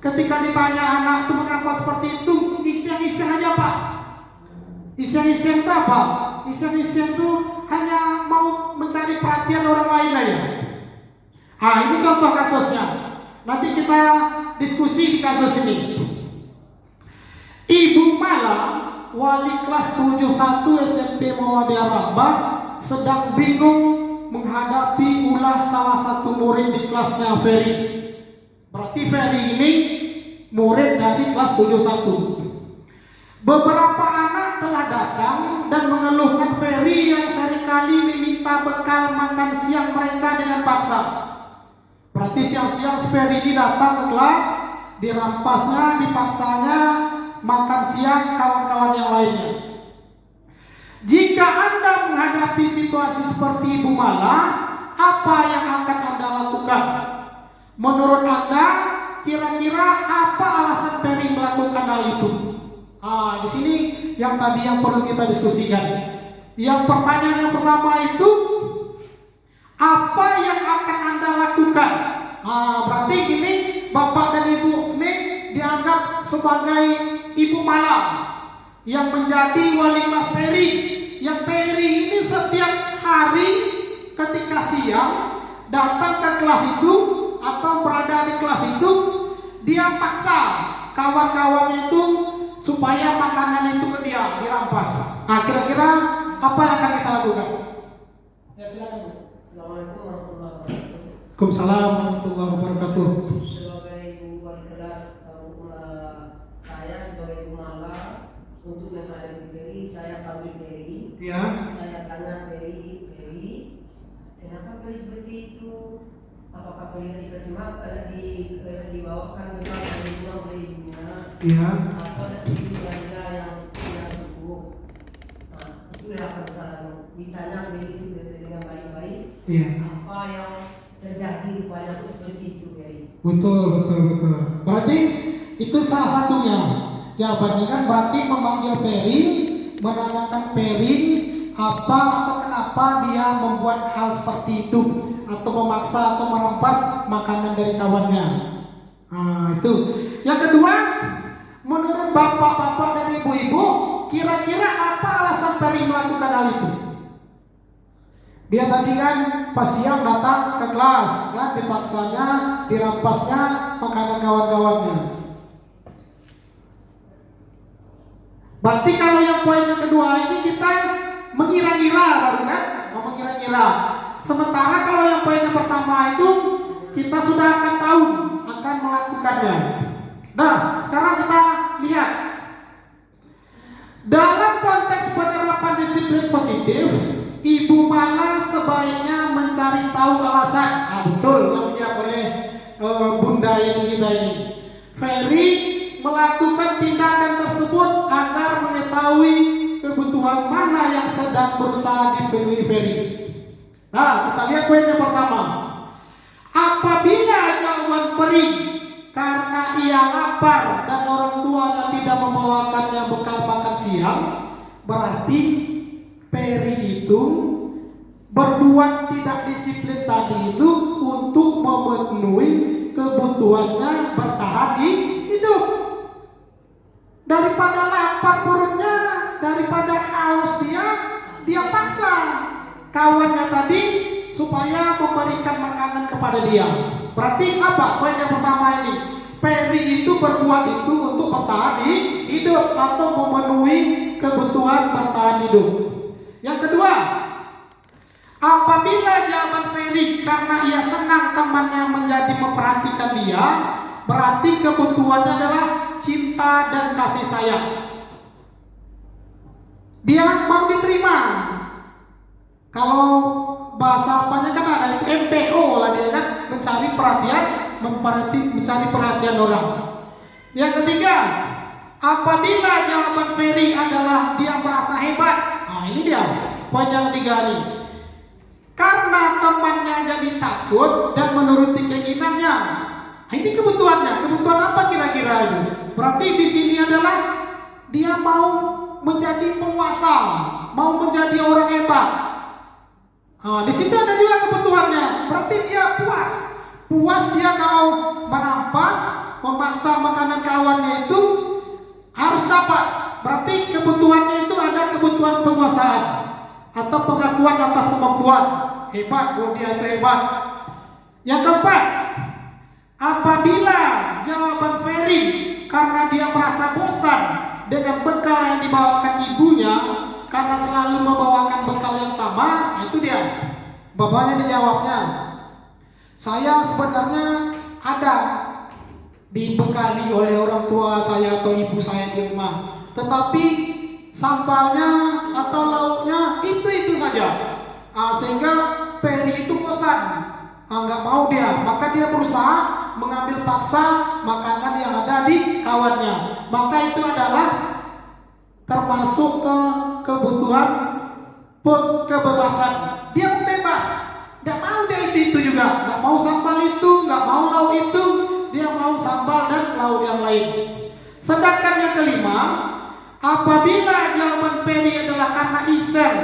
Ketika ditanya anak itu mengapa seperti itu, iseng-iseng aja Pak. Iseng-iseng itu apa? Iseng-iseng itu hanya mau mencari perhatian orang lain aja. Nah, ini contoh kasusnya. Nanti kita diskusi di kasus ini. Ibu Mala, wali kelas 71 SMP Muhammadiyah Rahbah, sedang bingung menghadapi ulah salah satu murid di kelasnya Ferry. Berarti Ferry ini murid dari kelas 71. Beberapa anak telah datang dan mengeluhkan Ferry yang seringkali meminta bekal makan siang mereka dengan paksa. Berarti siang-siang Ferry ini datang ke kelas, dirampasnya, dipaksanya makan siang kawan-kawan yang lainnya. Jika Anda menghadapi situasi seperti Ibu Mala, apa yang akan Anda lakukan? Menurut Anda, kira-kira apa alasan Ferry melakukan hal itu? Di sini yang tadi yang perlu kita diskusikan. Yang pertanyaan yang pertama itu, apa yang akan Anda lakukan? Berarti ini Bapak dan Ibu ini dianggap sebagai Ibu Mala yang menjadi wali kelas Ferry. Yang Ferry ini setiap hari ketika siang datang ke kelas itu atau berada di kelas itu, dia paksa kawan-kawan itu supaya makanan itu ke dia dirampas. Kira-kira apa yang akan kita lakukan? Ya, silakan. Assalamualaikum warahmatullahi wabarakatuh. Waalaikumsalam warahmatullahi wabarakatuh. Sebagai wali kelas, saya sebagai Ibu Mala untuk menghadapi Ferry, saya panggil Ferry. Ya. Saya tanya Ferry, kenapa Ferry seperti itu? Apakah Ferry dikasih makan, dibawakan bekal dari rumah oleh ibunya? Ya. Atau ada keluarga yang tidak cukup? Nah, itu yang akan saya ditanya Ferry dengan baik-baik. Iya. Apa yang terjadi rupanya seperti itu, Ferry? Betul. Berarti itu salah satunya. Jawabannya kan berarti memanggil Peri, menanyakan Peri apa atau kenapa dia membuat hal seperti itu, atau memaksa atau merampas makanan dari kawannya. Nah, itu. Yang kedua, menurut bapak-bapak dan ibu-ibu, kira-kira apa alasan Peri melakukan hal itu? Dia tadi kan pas siang datang ke kelas, kan dipaksanya, dirampasnya makanan kawan-kawannya. Berarti kalau yang poin yang kedua ini kita mengira-ngira baru kan? Mengira-ngira. Sementara kalau yang poin yang pertama itu kita sudah akan tahu akan melakukannya. Nah, sekarang kita lihat dalam konteks penerapan disiplin positif, ibu mana sebaiknya mencari tahu alasan. Nah, betul yang dijawab oleh Bunda kita ini. Ferry melakukan tindakan tersebut agar mengetahui kebutuhan mana yang sedang berusaha dipenuhi Ferry. Nah, kita lihat poin yang pertama. Apabila jawaban Ferry karena ia lapar dan orang tuanya tidak membawakannya bekal makan siang, berarti Ferry itu berbuat tidak disiplin tadi itu untuk memenuhi kebutuhannya bertahan hidup. Daripada lapar perutnya, daripada haus dia paksa kawannya tadi supaya memberikan makanan kepada dia. Berarti apa? Poin yang pertama ini, Ferry itu berbuat itu untuk bertahan hidup atau memenuhi kebutuhan bertahan hidup. Yang kedua, apabila jawaban Ferry karena ia senang temannya menjadi memperhatikan dia, berarti kebutuhannya adalah cinta dan kasih sayang. Dia mau diterima. Kalau bahasa apanya kan ada itu MPO lah, dia kan mencari perhatian, mencari perhatian orang. Yang ketiga, apabila jawaban Ferry adalah dia merasa hebat. Nah, ini dia poin yang ketiga nih. Karena temannya jadi takut dan menuruti keinginannya. Nah, ini kebutuhannya. Kebutuhan apa kira-kira itu? Berarti di sini adalah dia mau menjadi penguasa, mau menjadi orang hebat. Nah, di situ ada juga kebutuhannya. Berarti dia puas dia kalau merampas, memaksa makanan kawannya itu harus dapat. Berarti kebutuhannya itu ada kebutuhan penguasaan atau pengakuan atas kemampuan. Hebat, dia itu hebat. Yang keempat, apabila jawaban Ferry karena dia merasa bosan dengan bekal yang dibawakan ibunya, karena selalu membawakan bekal yang sama, itu dia. Bapaknya dijawabnya, saya sebenarnya ada dibekali oleh orang tua saya atau ibu saya di rumah, tetapi sambalnya atau lauknya itu saja, sehingga Ferry itu bosan, nggak mau dia, maka dia berusaha mengambil paksa makanan yang ada di kawannya. Maka itu adalah termasuk kebutuhan kebebasan. Dia bebas, nggak mau dia itu juga, nggak mau sambal itu, nggak mau lauk itu, dia mau sambal dan lauk yang lain. Sedangkan yang kelima, apabila jawaban Ferry adalah karena iseng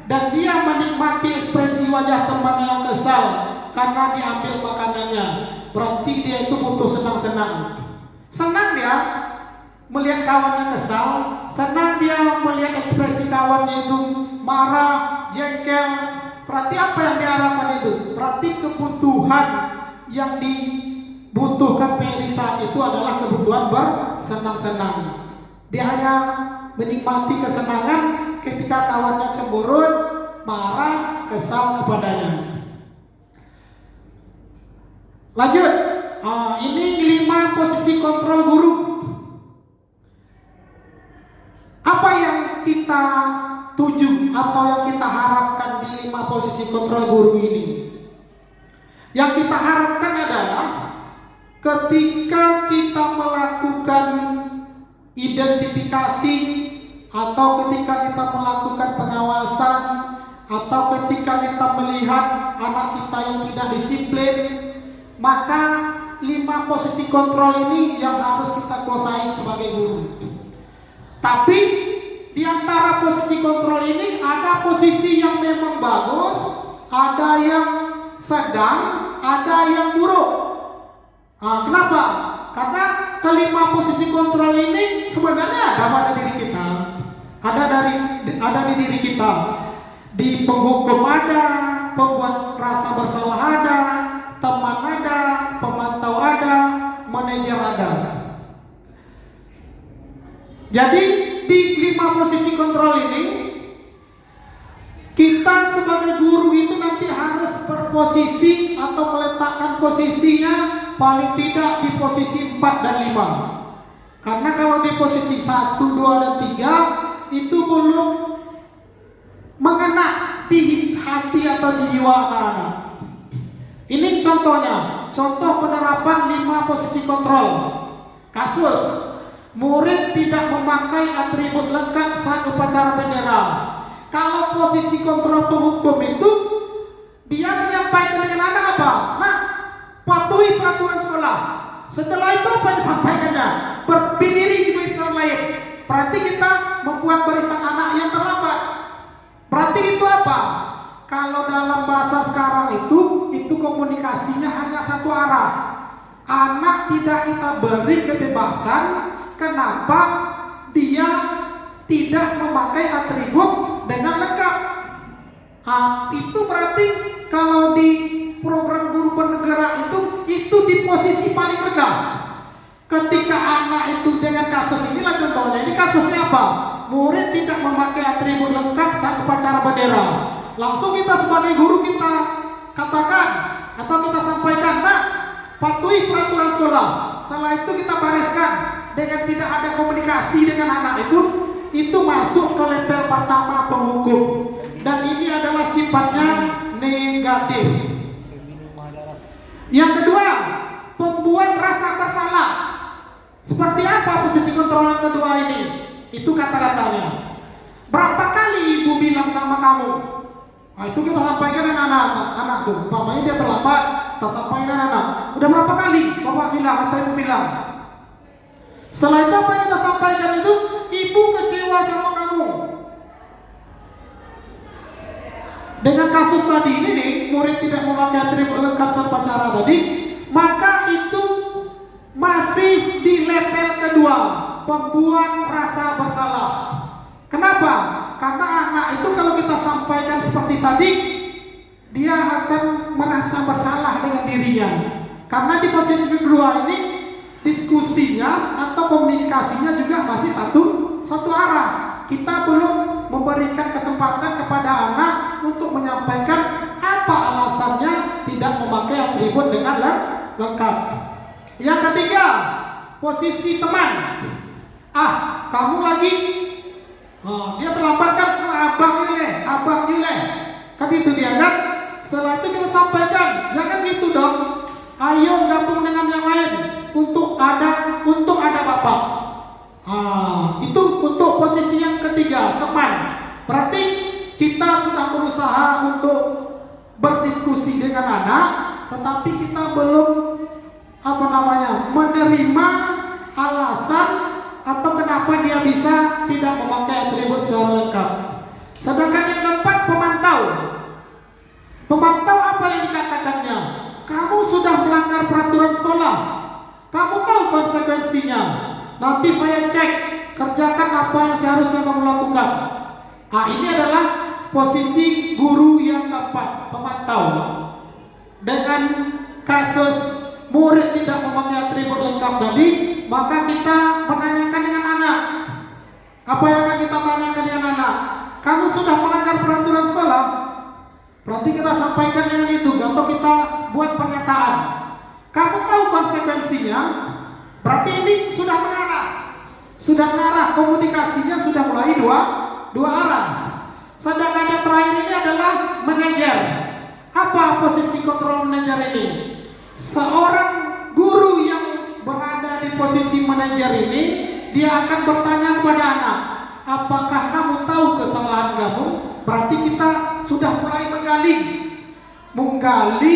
dan dia menikmati ekspresi wajah teman yang kesal karena diambil makanannya, berarti dia itu butuh senang-senang. Senang dia melihat kawannya kesal, senang dia melihat ekspresi kawannya itu marah, jengkel. Berarti apa yang diharapkan itu? Berarti kebutuhan yang dibutuhkan Ferry saat itu adalah kebutuhan bersenang-senang. Dia hanya menikmati kesenangan ketika kawannya cemberut, marah, kesal kepadanya. Lanjut, ini 5 posisi kontrol guru. Apa yang kita tuju atau yang kita harapkan di 5 posisi kontrol guru ini? Yang kita harapkan adalah ketika kita melakukan identifikasi atau ketika kita melakukan pengawasan atau ketika kita melihat anak kita yang tidak disiplin, maka 5 posisi kontrol ini yang harus kita kuasai sebagai guru. Tapi di antara posisi kontrol ini ada posisi yang memang bagus, ada yang sedang, ada yang buruk. Kenapa? Karena kelima posisi kontrol ini sebenarnya ada pada diri kita, ada di diri kita. Di penghukum ada, pembuat rasa bersalah ada, teman ada, pemantau ada, manajer ada. Jadi di 5 posisi kontrol ini kita sebagai guru itu nanti harus berposisi atau meletakkan posisinya paling tidak di posisi 4 dan 5. Karena kalau di posisi 1, 2, dan 3 itu belum mengena di hati atau di jiwa anak-anak. Ini contohnya, contoh penerapan 5 posisi kontrol. Kasus murid tidak memakai atribut lengkap saat upacara bendera. Kalau posisi kontrol penghukum itu, dia menyampaikan dengan anak apa? Nah, patuhi peraturan sekolah. Setelah itu apa yang disampaikannya? Berdiri di barisan lain. Berarti kita membuat barisan anak yang terlambat. Berarti itu apa? Kalau dalam bahasa sekarang itu komunikasinya hanya satu arah. Anak tidak kita beri kebebasan. Kenapa dia tidak memakai atribut dengan lengkap? Itu berarti kalau di program guru bernegara itu di posisi paling rendah. Ketika anak itu dengan kasus inilah contohnya. Ini kasusnya apa? Murid tidak memakai atribut lengkap saat upacara bendera. Langsung kita sebagai guru kita katakan atau kita sampaikan, nah, patuhi peraturan sekolah. Setelah itu kita bariskan dengan tidak ada komunikasi dengan anak itu masuk ke level pertama penghukum. Dan ini adalah sifatnya negatif. Yang kedua, pembuat rasa bersalah. Seperti apa posisi kontrol yang kedua ini? Itu kata-katanya. Berapa kali ibu bilang sama kamu? Itu kita sampaikan dengan anak-anak tuh. Umpamanya dia terlambat, kita sampaikan anak. Udah berapa kali bapak bilang atau ibu bilang? Setelah itu apa yang kita sampaikan itu? Ibu kecewa sama kamu. Dengan kasus tadi ini nih, murid tidak memakai atribut lengkap saat upacara tadi, maka itu masih di level kedua, pembuat rasa bersalah. Kenapa? Karena anak itu kalau kita sampaikan seperti tadi, dia akan merasa bersalah dengan dirinya. Karena di posisi kedua ini, diskusinya atau komunikasinya juga masih satu arah. Kita belum memberikan kesempatan kepada anak untuk menyampaikan apa alasannya tidak memakai atribut dengan lengkap. Yang ketiga, posisi teman. Kamu lagi dia terlambat kan? Abang nilai. Kan itu dia kan? Setelah itu kita sampaikan, jangan gitu dong. Ayo gabung dengan yang lain untuk ada bapak. Itu untuk posisi yang ketiga, teman. Berarti kita sudah berusaha untuk berdiskusi dengan anak, tetapi kita belum menerima alasan atau kenapa dia bisa tidak memakai atribut secara lengkap. Sedangkan yang keempat, pemantau. Pemantau apa yang dikatakannya? Kamu sudah melanggar peraturan sekolah. Kamu tahu konsekuensinya. Nanti saya cek, kerjakan apa yang seharusnya kamu lakukan. Ini adalah posisi guru yang keempat, pemantau. Dengan kasus murid tidak memakai atribut lengkap tadi, maka kita menanyakan dengan anak. Apa yang akan kita tanyakan dengan anak? Kamu sudah melanggar peraturan sekolah? Berarti kita sampaikan dengan itu, atau kita buat pernyataan. Kamu tahu konsekuensinya? Berarti ini sudah mengarah, komunikasinya sudah mulai dua arah. Sedangkan yang terakhir ini adalah manajer. Apa posisi kontrol manajer ini? Seorang guru yang berada di posisi manajer ini, dia akan bertanya kepada anak, apakah kamu tahu kesalahan kamu? Berarti kita sudah mulai menggali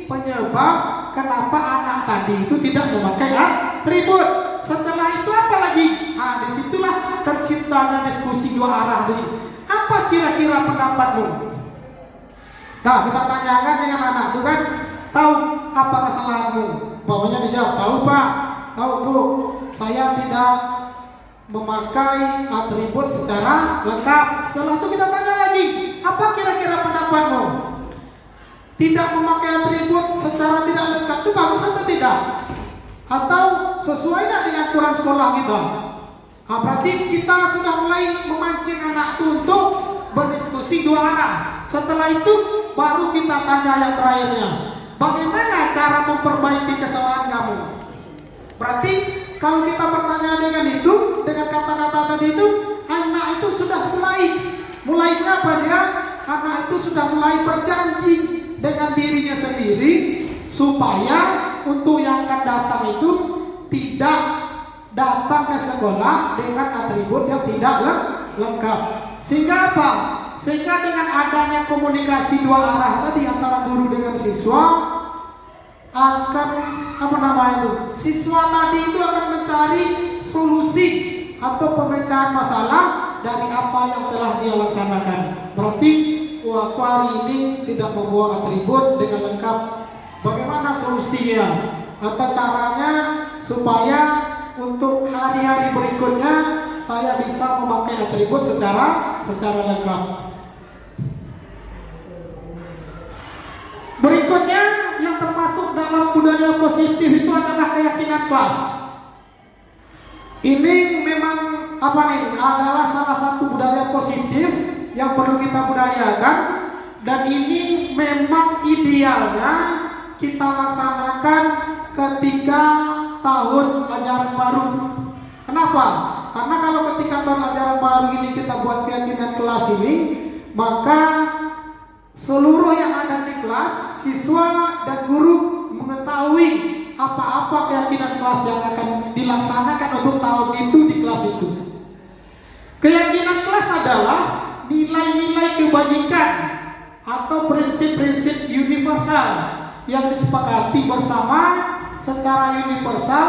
penyebab kenapa anak tadi itu tidak memakai atribut. Setelah itu apa lagi? Disitulah terciptanya diskusi dua arah tadi. Apa kira-kira pendapatmu? Nah, kita tanyakan dengan anak itu kan, tahu apa kesalahanmu? Bapaknya dijawab, tahu Pak, tahu Bu, saya tidak memakai atribut secara lengkap. Setelah itu kita tanya lagi, apa kira-kira pendapatmu? Tidak memakai atribut secara tidak lengkap itu bagus atau tidak? Atau sesuai dengan aturan sekolah kita? Berarti kita sudah mulai memancing anak itu untuk berdiskusi dua arah. Setelah itu baru kita tanya yang terakhirnya, bagaimana cara memperbaiki kesalahan kamu? Berarti kalau kita bertanya dengan itu, dengan kata-kata tadi itu, anak itu sudah mulai apa dia? Anak itu sudah mulai berjanji dengan dirinya sendiri supaya untuk yang akan datang itu tidak datang ke sekolah dengan atribut yang tidak lengkap. Sehingga apa? Sehingga dengan adanya komunikasi dua arah tadi antara guru dengan siswa, akan siswa tadi itu akan mencari solusi atau pemecahan masalah dari apa yang telah dia laksanakan. Berarti aku hari ini tidak membawa atribut dengan lengkap. Bagaimana solusinya atau caranya supaya untuk hari-hari berikutnya saya bisa memakai atribut secara lengkap. Berikutnya yang termasuk dalam budaya positif itu adalah keyakinan kelas. Ini memang adalah salah satu budaya positif yang perlu kita budayakan, dan ini memang idealnya kita laksanakan ketika tahun ajaran baru. Kenapa? Karena kalau ketika tahun ajaran baru ini kita buat keyakinan kelas ini, maka seluruh yang ada di kelas, siswa dan guru mengetahui apa-apa keyakinan kelas yang akan dilaksanakan untuk tahun itu di kelas itu. Keyakinan kelas adalah nilai-nilai kebajikan atau prinsip-prinsip universal yang disepakati bersama secara universal,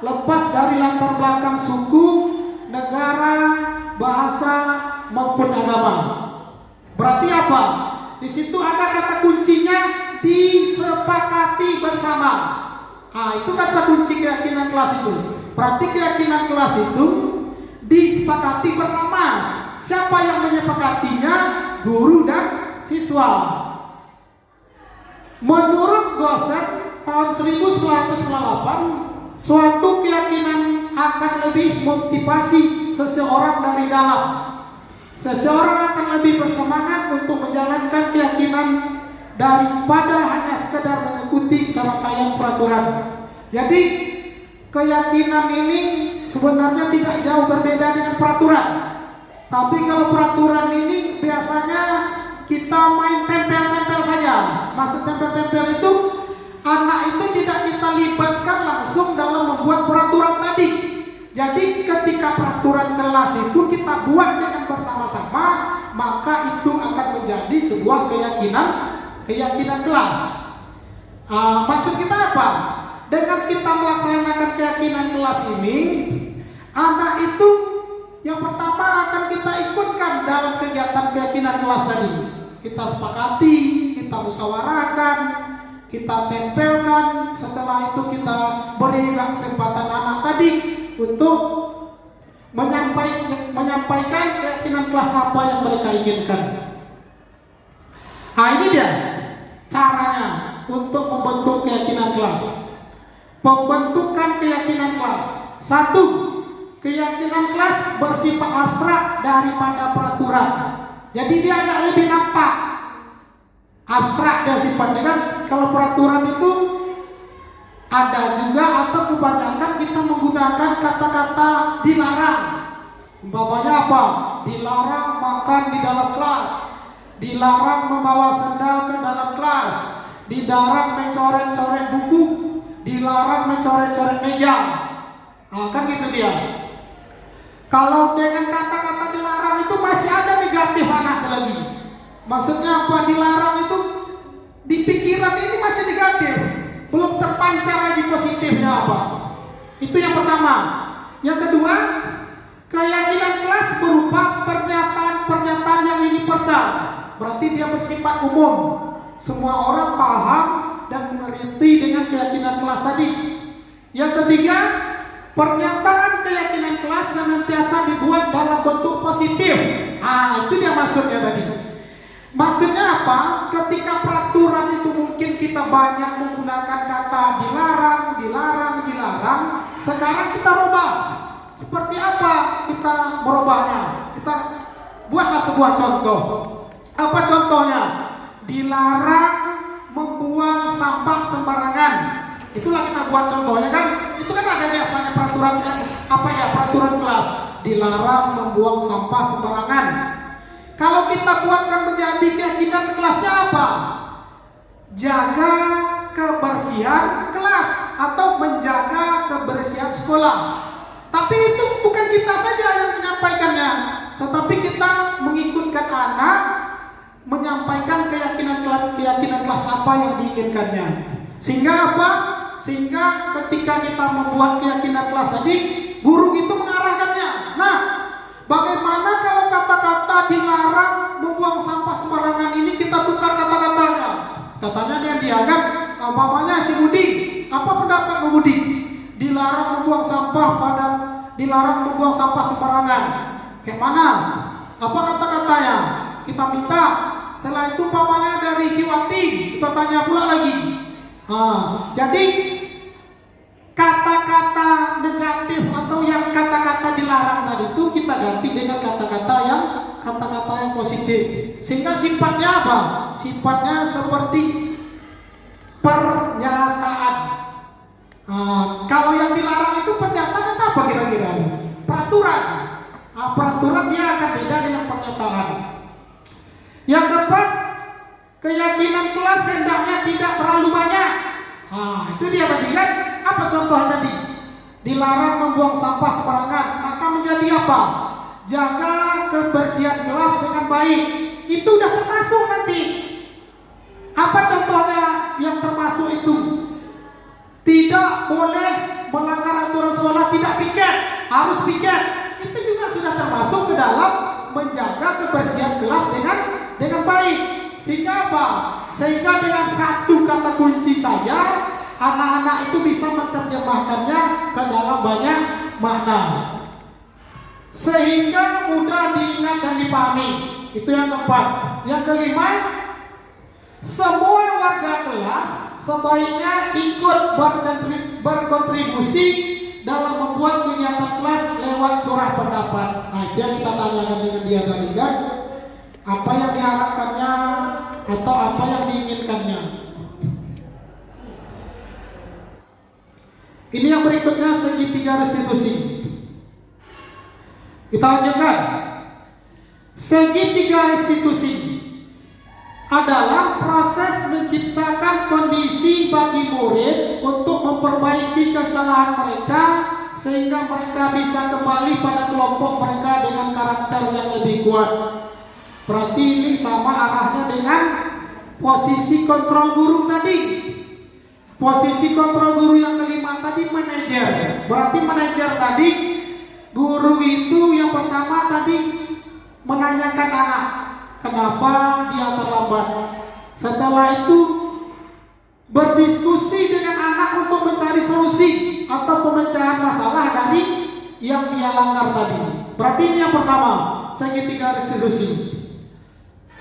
lepas dari latar belakang suku, negara, bahasa maupun agama. Berarti apa? Di situ ada kata kuncinya disepakati bersama. Itu kata kunci keyakinan kelas itu. Berarti keyakinan kelas itu disepakati bersama. Siapa yang menyepakatinya? Guru dan siswa. Menurut Gosen tahun 1998, suatu keyakinan akan lebih motivasi seseorang dari dalam. Seseorang akan lebih bersemangat untuk menjalankan keyakinan daripada hanya sekedar mengikuti serangkaian peraturan. Jadi keyakinan ini sebenarnya tidak jauh berbeda dengan peraturan. Tapi kalau peraturan ini biasanya kita main tempel-tempel saja. Maksud tempel-tempel itu, anak itu tidak kita libatkan langsung dalam membuat peraturan tadi. Jadi ketika peraturan kelas itu kita buat dengan bersama-sama, maka itu akan menjadi sebuah keyakinan kelas. Maksud kita apa? Dengan kita melaksanakan keyakinan kelas ini, anak itu yang pertama akan kita ikutkan dalam kegiatan keyakinan kelas tadi. Kita sepakati, kita musyawarahkan, kita tempelkan. Setelah itu kita beri kesempatan anak tadi untuk menyampaikan keyakinan kelas apa yang mereka inginkan. Ini dia caranya untuk membentuk keyakinan kelas. Pembentukan keyakinan kelas. 1. Keyakinan kelas bersifat abstrak daripada peraturan. Jadi dia agak lebih nampak abstrak dia sifatnya kan. Kalau peraturan itu ada juga atau kebanyakan kita menggunakan kata-kata dilarang. Umpamanya apa? Dilarang makan di dalam kelas, dilarang membawa sendal ke dalam kelas, dilarang mencoret-coret buku, dilarang mencoret-coret meja. Kan gitu dia. Kalau dengan kata-kata dilarang itu masih ada negatif anak lagi. Maksudnya apa? Dilarang itu di pikiran ini masih negatif. belum terpancar lagi positifnya apa. Itu yang pertama. Yang kedua, keyakinan kelas berupa pernyataan-pernyataan yang universal. Berarti dia bersifat umum. Semua orang paham dan mengerti dengan keyakinan kelas tadi. Yang ketiga, pernyataan keyakinan kelas senantiasa dibuat dalam bentuk positif. Itu dia maksudnya tadi. Maksudnya apa? Ketika peraturan itu mungkin kita banyak menggunakan kata dilarang, dilarang, dilarang. Sekarang kita rubah. Seperti apa kita merubahnya? Kita buatlah sebuah contoh. Apa contohnya? Dilarang membuang sampah sembarangan. Itulah kita buat contohnya kan. Itu kan ada biasanya peraturan peraturan kelas. Dilarang membuang sampah sembarangan. Kalau kita buatkan menjadi keyakinan kelasnya apa? Jaga kebersihan kelas atau menjaga kebersihan sekolah. Tapi itu bukan kita saja yang menyampaikannya, tetapi kita mengikutkan anak menyampaikan keyakinan kelas apa yang diinginkannya. Sehingga apa? Sehingga ketika kita membuat keyakinan kelas tadi, guru itu mengarahkannya. Nah, bagaimana kalau kata-kata dilarang membuang sampah sembarangan ini kita tukar kata-katanya? Katanya dia dianggap, umpamanya si Budi, apa pendapat Bu Budi? Dilarang membuang sampah sembarangan. Kayak mana? Apa kata-katanya? Kita minta. Setelah itu umpamanya dari si Wati, kita tanya pula lagi. Jadi kata-kata negatif atau yang kata-kata dilarang tadi itu kita ganti dengan kata-kata yang positif. Sehingga sifatnya apa? Sifatnya seperti pernyataan. Kalau yang dilarang itu pernyataan apa kira-kira? Peraturan. Peraturan dia akan beda dengan pernyataan. Yang keempat, keyakinan kelas hendaknya tidak terlalu banyak. Itu dia tadi kan. Apa contohnya tadi? Dilarang membuang sampah sembarangan. Maka menjadi apa? Jaga kebersihan kelas dengan baik. Itu udah termasuk nanti. Apa contohnya yang termasuk itu? Tidak boleh melanggar aturan sekolah, tidak piket, harus piket. Itu juga sudah termasuk ke dalam menjaga kebersihan kelas dengan baik. Sehingga apa? Sehingga dengan satu kata kunci saja anak-anak itu bisa menerjemahkannya ke dalam banyak makna. Sehingga mudah diingat dan dipahami. Itu yang keempat. Yang kelima, semua warga kelas sebaiknya ikut berkontribusi dalam membuat kegiatan kelas lewat curah pendapat. Itu yang kita tanyakan dengan dia tadi kan. Apa yang diharapkannya atau apa yang diinginkannya. Ini yang berikutnya segitiga restitusi. Kita lanjutkan. Segitiga restitusi adalah proses menciptakan kondisi bagi murid untuk memperbaiki kesalahan mereka sehingga mereka bisa kembali pada kelompok mereka dengan karakter yang lebih kuat. Berarti ini sama arahnya dengan posisi kontrol guru tadi. Posisi kontrol guru yang kelima tadi manajer. Berarti manajer tadi, guru itu yang pertama tadi menanyakan anak, kenapa dia terlambat. Setelah itu berdiskusi dengan anak untuk mencari solusi atau pemecahan masalah dari yang dia langgar tadi. Berarti ini yang pertama, segitiga restitusi.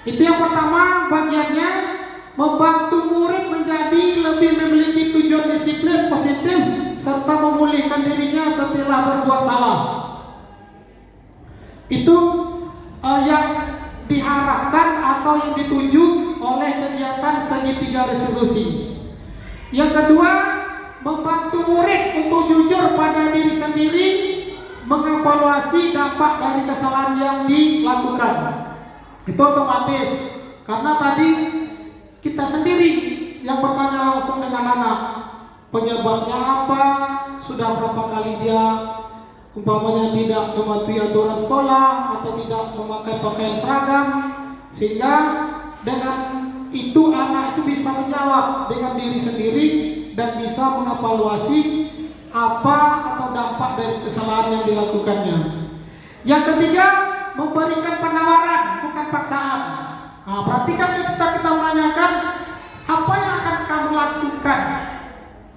Itu yang pertama bagiannya, membantu murid menjadi lebih memiliki tujuan disiplin positif serta memulihkan dirinya setelah berbuat salah. Itu yang diharapkan atau yang dituju oleh kegiatan segitiga restitusi. Yang kedua, membantu murid untuk jujur pada diri sendiri, mengevaluasi dampak dari kesalahan yang dilakukan. Itu otomatis, karena tadi kita sendiri yang bertanya langsung dengan anak, penyebabnya apa, sudah berapa kali dia umpamanya tidak mematuhi aturan sekolah atau tidak memakai pakaian seragam, sehingga dengan itu anak itu bisa menjawab dengan diri sendiri dan bisa mengevaluasi apa atau dampak dari kesalahan yang dilakukannya. Yang ketiga, memberikan penawaran, bukan paksaan. Nah, perhatikan ketika kita menanyakan apa yang akan kamu lakukan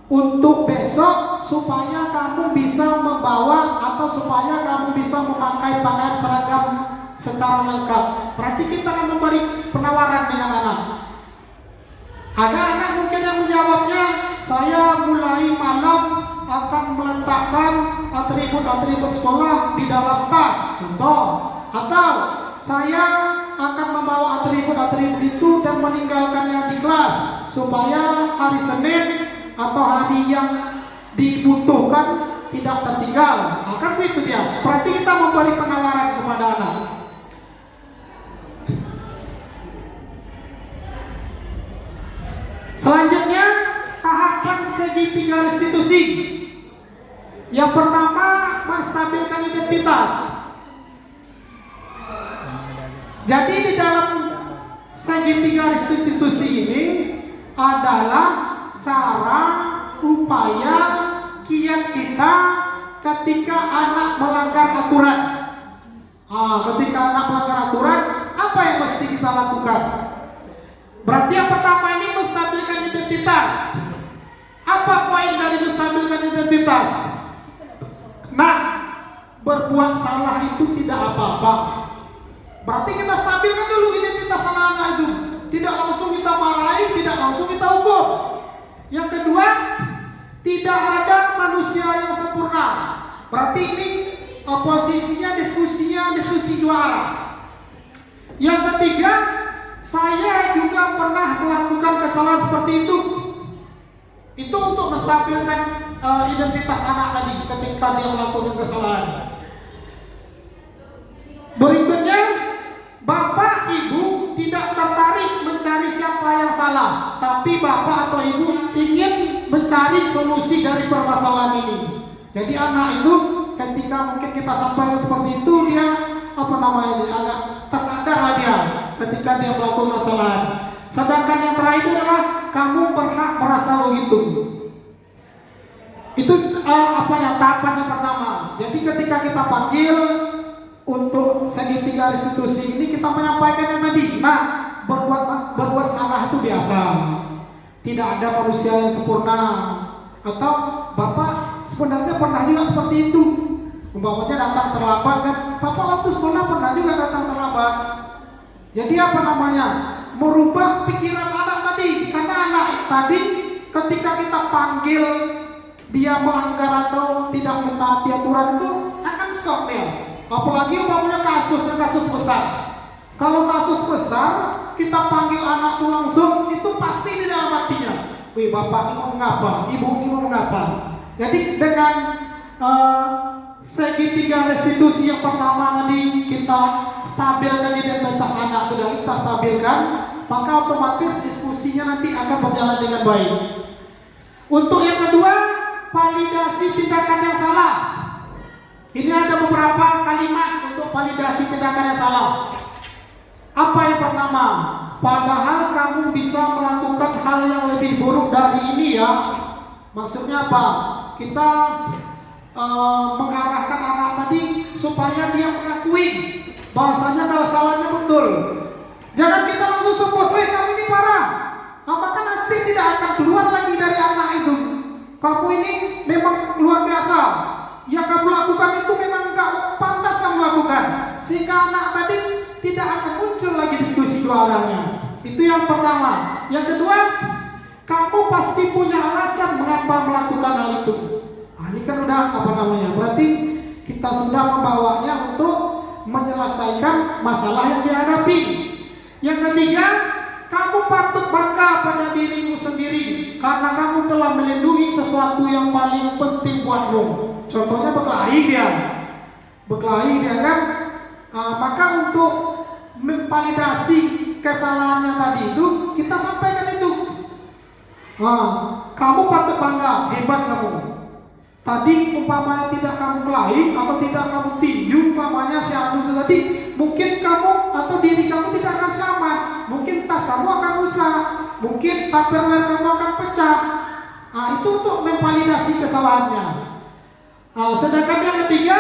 untuk besok supaya kamu bisa membawa atau supaya kamu bisa memakai pakaian seragam secara lengkap. Berarti kita akan memberi penawaran dengan anak. Ada anak mungkin yang menjawabnya, saya mulai malam akan meletakkan atribut-atribut sekolah di dalam tas, contoh. Atau saya akan membawa atribut-atribut itu dan meninggalkannya di kelas supaya hari Senin atau hari yang dibutuhkan tidak tertinggal. Akan itu dia. Berarti kita memberi penawaran kepada anak. Selanjutnya, tahapan segitiga restitusi. Yang pertama, menstabilkan identitas. Jadi di dalam segitiga restitusi ini adalah cara, upaya, kiat kita ketika anak melanggar aturan. Ketika anak melanggar aturan, apa yang mesti kita lakukan? Berarti yang pertama ini menstabilkan identitas. Apa poin dari menstabilkan identitas? Nah, berbuat salah itu tidak apa-apa. Berarti kita stabilkan dulu identitas anak-anak itu. Tidak langsung kita marahi, tidak langsung kita hukum. Yang kedua, tidak ada manusia yang sempurna. Berarti ini posisinya diskusi dua arah. Yang ketiga, saya juga pernah melakukan kesalahan seperti itu. Itu untuk menstabilkan identitas anak tadi ketika dia melakukan kesalahan. Berikutnya, bapak ibu tidak tertarik mencari siapa yang salah, tapi bapak atau ibu ingin mencari solusi dari permasalahan ini. Jadi anak itu ketika mungkin kita sampaikan seperti itu, dia agak tersadar lah dia ketika dia melakukan kesalahan. Sedangkan yang terakhir adalah kamu berhak merasa begitu. Itu tahapan yang pertama. Jadi ketika kita panggil untuk segitiga restitusi ini, kita menyampaikan yang tadi. Nah, berbuat salah itu biasa. Tidak ada manusia yang sempurna. Atau bapak sebenarnya pernah juga seperti itu. Umpamanya datang terlambat kan, bapak waktu sekolah pernah juga datang terlambat. Jadi merubah pikiran anak tadi. Karena anak tadi ketika kita panggil dia melanggar atau tidak mentaati aturan itu akan shock dia. Apalagi umpamanya kasus besar. Kalau kasus besar kita panggil anak itu langsung, itu pasti di dalam hatinya, wih bapak ini mau mengapa, ibu ini mau mengapa. Jadi dengan segitiga restitusi yang pertama tadi kita stabilkan identitas anak, sudah kita stabilkan, maka otomatis diskusinya nanti akan berjalan dengan baik. Untuk yang kedua, validasi tindakan yang salah. Ini ada beberapa kalimat untuk validasi tindakan yang salah. Apa yang pertama? Padahal kamu bisa melakukan hal yang lebih buruk dari ini ya. Maksudnya apa? Kita mengarahkan anak tadi supaya dia mengakui bahasanya kalau salahnya betul. Jangan kita langsung sebut, kamu ini parah. Apakah nanti tidak akan keluar lagi dari anak itu? Kamu ini memang luar biasa. Yang kamu lakukan itu memang gak pantas kamu lakukan. Sehingga anak tadi tidak akan muncul lagi diskusi dua arahnya. Itu yang pertama. Yang kedua, kamu pasti punya alasan mengapa melakukan hal itu. Ini kan udah berarti kita sudah membawanya untuk menyelesaikan masalah yang dihadapi. Yang ketiga, kamu patut bangga pada dirimu sendiri karena kamu telah melindungi sesuatu yang paling penting buatmu. Contohnya berkelahi dia kan. Maka untuk memvalidasi kesalahannya tadi itu kita sampaikan itu. Kamu patut bangga, hebat kamu. Tadi umpamanya tidak kamu kelahi atau tidak kamu tinju, umpamanya si anu itu tadi, mungkin kamu atau diri kamu tidak akan selamat. Mungkin tas kamu akan rusak, mungkin tupperware kamu akan pecah. memvalidasi kesalahannya. Sedangkan yang ketiga,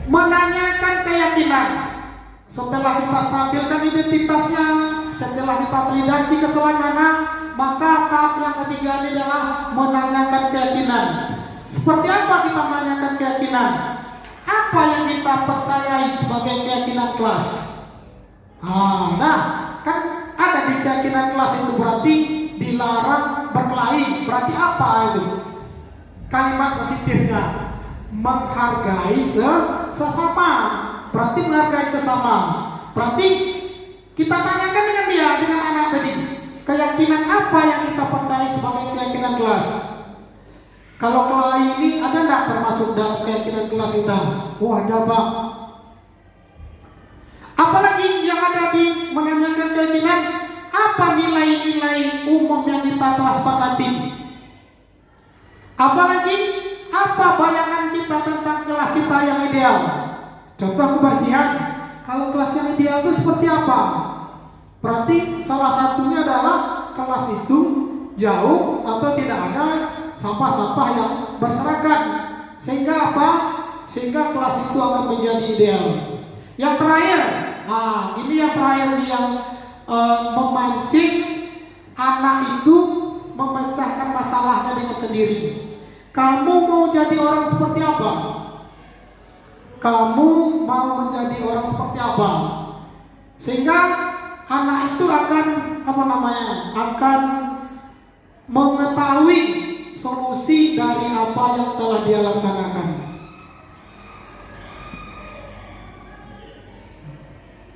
menanyakan keyakinan. Setelah kita stabilkan identitasnya, setelah kita validasi kesalahannya, maka tahap yang ketiga ini adalah menanyakan keyakinan. Seperti apa kita menanyakan keyakinan? Apa yang kita percayai sebagai keyakinan kelas? Nah, kan ada di keyakinan kelas itu berarti dilarang berkelahi. Berarti apa itu? Kalimat positifnya menghargai sesama. Berarti menghargai sesama. Berarti kita tanyakan dengan dia, dengan anak tadi, keyakinan apa yang kita percaya sebagai keyakinan kelas? Kalau kelahi ini ada enggak termasuk dalam keyakinan kelas kita? Oh, ada, Pak. Apalagi yang ada di menanyakan keyakinan, apa nilai-nilai umum yang kita telah sepakati? Apalagi apa bayangan kita tentang kelas kita yang ideal? Contoh kebersihan, kalau kelas yang ideal itu seperti apa? Berarti salah satunya adalah kelas itu jauh atau tidak ada sampah-sampah yang berserakan. Sehingga apa? Sehingga kelas itu akan menjadi ideal. Yang terakhir, ini yang terakhir yang memancing anak itu memecahkan masalahnya dengan sendiri. Kamu mau jadi orang seperti apa? Kamu mau menjadi orang seperti apa? Sehingga anak itu akan akan mengetahui solusi dari apa yang telah dia laksanakan.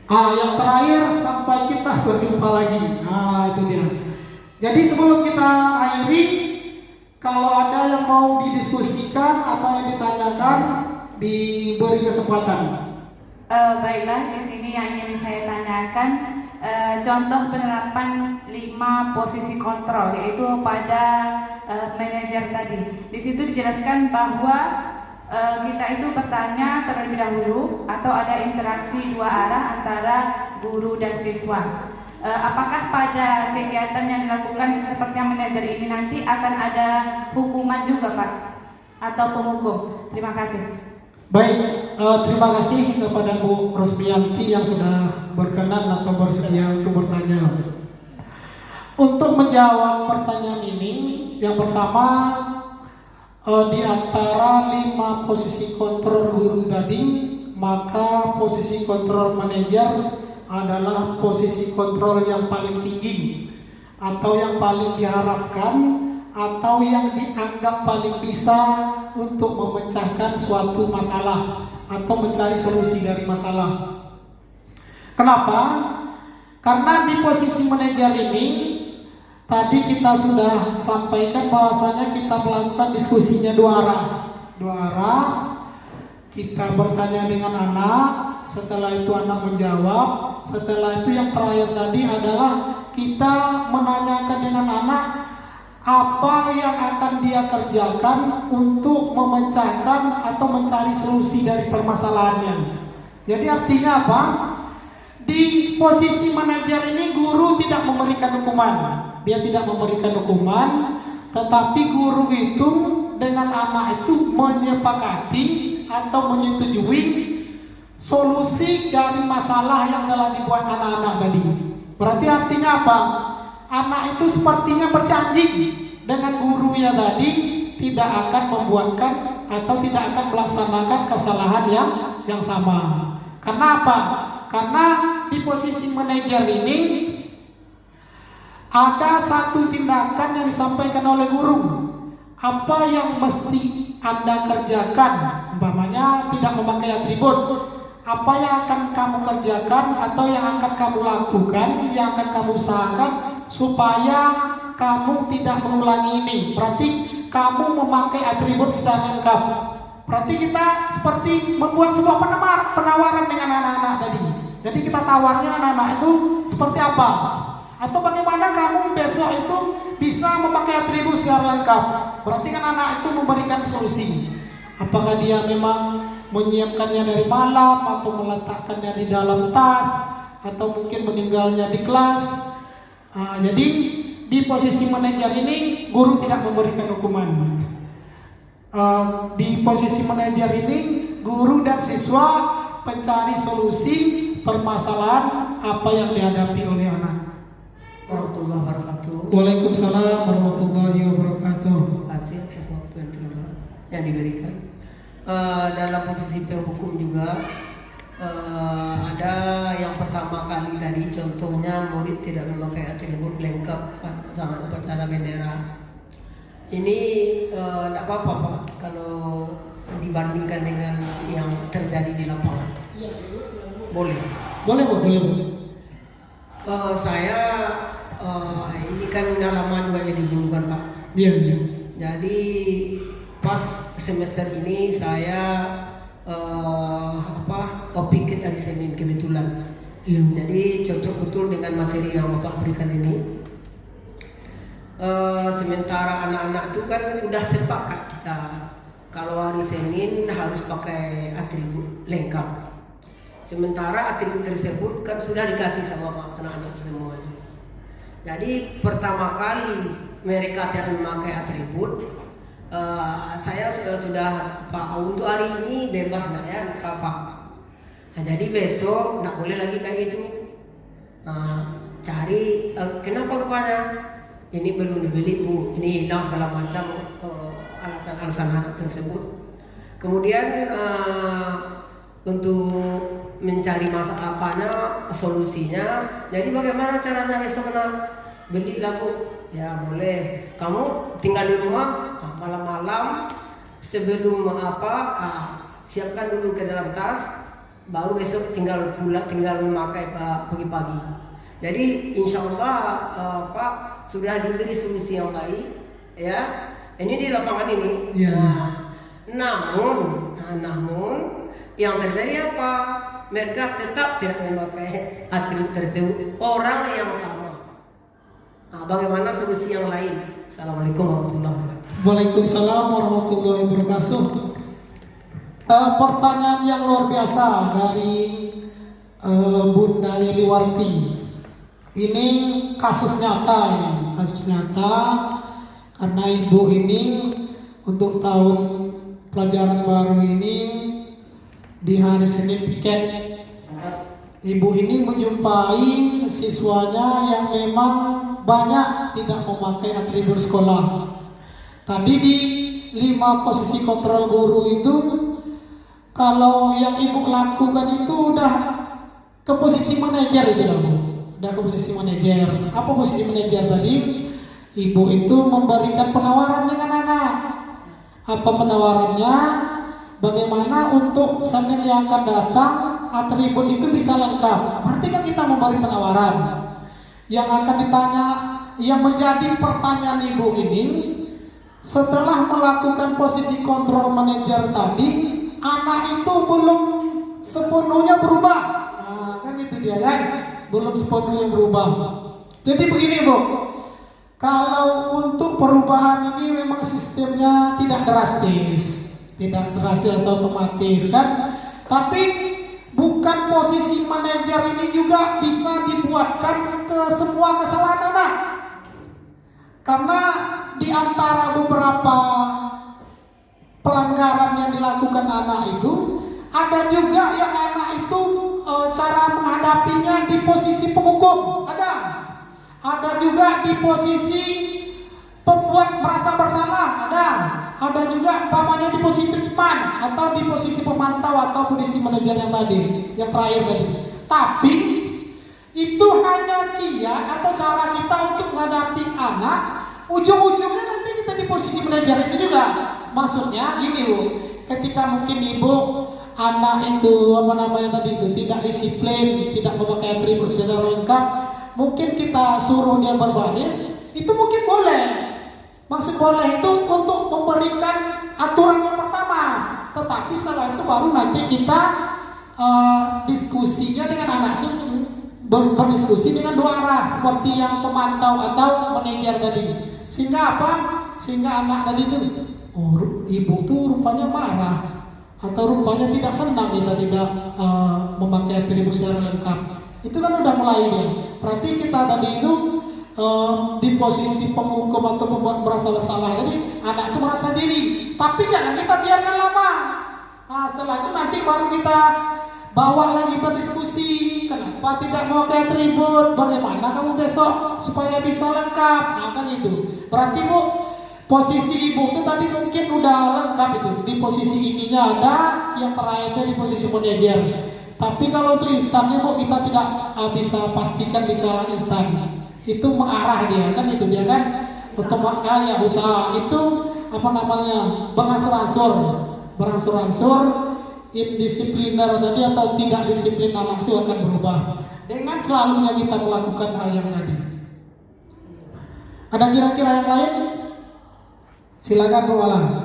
Yang terakhir sampai kita berjumpa lagi. Itu dia. Jadi sebelum kita akhiri, kalau ada yang mau didiskusikan atau yang ditanyakan, diberi kesempatan. Baiklah, di sini yang ingin saya tanyakan, contoh penerapan 5 posisi kontrol, yaitu pada manajer tadi. Di situ dijelaskan bahwa kita itu bertanya terlebih dahulu atau ada interaksi dua arah antara guru dan siswa. Apakah pada kegiatan yang dilakukan seperti yang manajer ini nanti akan ada hukuman juga, Pak? Atau penghukum? Terima kasih. Baik, terima kasih kepada Bu Rosmianti yang sudah berkenan atau bersedia untuk bertanya. Untuk menjawab pertanyaan ini, yang pertama, di antara 5 posisi kontrol guru tadi, maka posisi kontrol manajer adalah posisi kontrol yang paling tinggi atau yang paling diharapkan atau yang dianggap paling bisa untuk memecahkan suatu masalah atau mencari solusi dari masalah. Kenapa? Karena di posisi manajer ini tadi kita sudah sampaikan bahwasanya kita melakukan diskusinya dua arah. Kita bertanya dengan anak, setelah itu anak menjawab, setelah itu yang terakhir tadi adalah kita menanyakan dengan anak apa yang akan dia kerjakan untuk memecahkan atau mencari solusi dari permasalahannya. Jadi artinya apa? Di posisi manajer ini guru tidak memberikan hukuman. Dia tidak memberikan hukuman, tetapi guru itu dengan anak itu menyepakati atau menyetujui solusi dari masalah yang telah dibuat anak-anak tadi. Berarti artinya apa? Anak itu sepertinya berjanji dengan gurunya tadi tidak akan membuatkan atau tidak akan melaksanakan kesalahan yang sama. Karena apa? Karena di posisi manajer ini ada satu tindakan yang disampaikan oleh guru. Apa yang mesti Anda kerjakan? Umpamanya tidak memakai atribut. Apa yang akan kamu kerjakan atau yang akan kamu lakukan, yang akan kamu usahakan supaya kamu tidak mengulangi ini. Berarti kamu memakai atribut secara lengkap. Berarti kita seperti membuat sebuah penawaran dengan anak-anak tadi. Jadi kita tawarnya anak-anak itu seperti apa? Atau bagaimana kamu besok itu bisa memakai atribut secara lengkap? Berarti kan anak itu memberikan solusi. Apakah dia memang menyiapkannya dari malam atau meletakkannya di dalam tas atau mungkin meninggalnya di kelas. Jadi di posisi manajer ini guru tidak memberikan hukuman. Di posisi manajer ini guru dan siswa mencari solusi permasalahan apa yang dihadapi oleh anak. Warahmatullahi wabarakatuh. Waalaikumsalam warahmatullahi wabarakatuh. Terima kasih atas waktu yang diberikan. Dalam posisi penghukum juga ada yang pertama kali tadi contohnya murid tidak memakai atribut lengkap saat upacara bendera. Ini tidak apa-apa Pak kalau dibandingkan dengan yang terjadi di lapangan. Boleh. Boleh Bu, boleh Bu. Saya ini kan udah lama juga jadi guru kan Pak. Iya, iya. Jadi pas semester ini saya pikir hari Senin kebetulan. Iya. Jadi cocok betul dengan materi yang Bapak berikan ini. Sementara anak-anak itu kan udah sepakat kita kalau hari Senin harus pakai atribut lengkap. Sementara atribut tersebut kan sudah dikasih sama anak-anak semuanya. Jadi pertama kali mereka tidak memakai atribut, saya sudah Pak untuk hari ini bebas nggak ya Pak? Nah, jadi besok nggak boleh lagi kayak gitu. Cari kenapa rupanya ini belum dibeli Bu, ini hilang segala macam alasan-alasan anak tersebut. Kemudian untuk mencari masalah apanya, solusinya. Jadi bagaimana caranya besok beli lagu? Ya boleh. Kamu tinggal di rumah malam-malam sebelum siapkan dulu ke dalam tas. Baru besok tinggal memakai pagi-pagi. Jadi insya Allah Pak sudah diberi solusi yang baik. Ya, ini di lapangan ini. Ya. Namun yang terjadi apa? Mereka tetap tidak memakai atribut tersebut. Orang yang sama. Bagaimana solusi yang lain? Assalamualaikum warahmatullahi wabarakatuh. Waalaikumsalam warahmatullahi wabarakatuh. Pertanyaan yang luar biasa dari Bunda Yeliwarti. Ini kasus nyata ya, kasus nyata karena ibu ini untuk tahun pelajaran baru ini di hari Senin piket, ibu ini menjumpai siswanya yang memang banyak tidak memakai atribut sekolah. Tadi di 5 posisi kontrol guru itu, kalau yang ibu lakukan itu udah ke posisi manajer itu lah Bu. Udah ke posisi manajer. Apa posisi manajer tadi? Ibu itu memberikan penawaran dengan anak. Apa penawarannya? Bagaimana untuk Senin yang akan datang atribut itu bisa lengkap. Berarti kan kita memberi penawaran. Yang akan ditanya, yang menjadi pertanyaan ibu ini, setelah melakukan posisi kontrol manajer tadi, anak itu belum sepenuhnya berubah. Nah, kan itu dia kan, belum sepenuhnya berubah. Jadi begini Bu, kalau untuk perubahan ini memang sistemnya tidak drastis atau otomatis kan, tapi bukan posisi manajer ini juga bisa dibuatkan ke semua kesalahan anak. Karena di antara beberapa pelanggaran yang dilakukan anak itu, ada juga yang anak itu cara menghadapinya di posisi penghukum, ada juga di posisi pembuat merasa bersalah, ada juga umpamanya di posisi teman atau di posisi pemantau atau posisi manajer yang tadi, yang terakhir tadi. Tapi itu hanya kiat atau cara kita untuk menghadapi anak. Ujung-ujungnya nanti kita di posisi manajer itu juga. Maksudnya gini Bu, ketika mungkin ibu anak itu tadi itu tidak disiplin, tidak memakai atribut secara lengkap, mungkin kita suruh dia berbaris, itu mungkin boleh. Maksud boleh itu untuk memberikan aturan yang pertama, tetapi setelah itu baru nanti kita diskusinya dengan anak itu berdiskusi dengan dua arah, seperti yang pemantau atau manajer tadi. Sehingga apa? Sehingga anak tadi itu, oh ibu tuh rupanya marah atau rupanya tidak senang kita tidak memakai atribut secara lengkap. Itu kan udah mulai dia. Berarti kita tadi itu di posisi penghukum atau pembuat merasa bersalah. Jadi anak itu merasa diri, tapi jangan kita biarkan lama. Nah, setelah itu nanti baru kita bawa lagi berdiskusi. Kenapa tidak mau ke tribun? Bagaimana kamu besok supaya bisa lengkap? Nah kan itu. Berarti Bu, posisi ibu itu tadi mungkin udah lengkap itu. Di posisi ininya ada, yang terakhirnya di posisi manajer. Tapi kalau untuk instannya Bu, kita tidak bisa pastikan bisa instan. Itu mengarah dia kan, itu dia kan untuk ya usaha itu apa namanya, berangsur-angsur indisipliner tadi atau tidak disiplin anak itu akan berubah dengan selalunya kita melakukan hal yang tadi. Ada kira-kira yang lain? Silakan Bu Alam.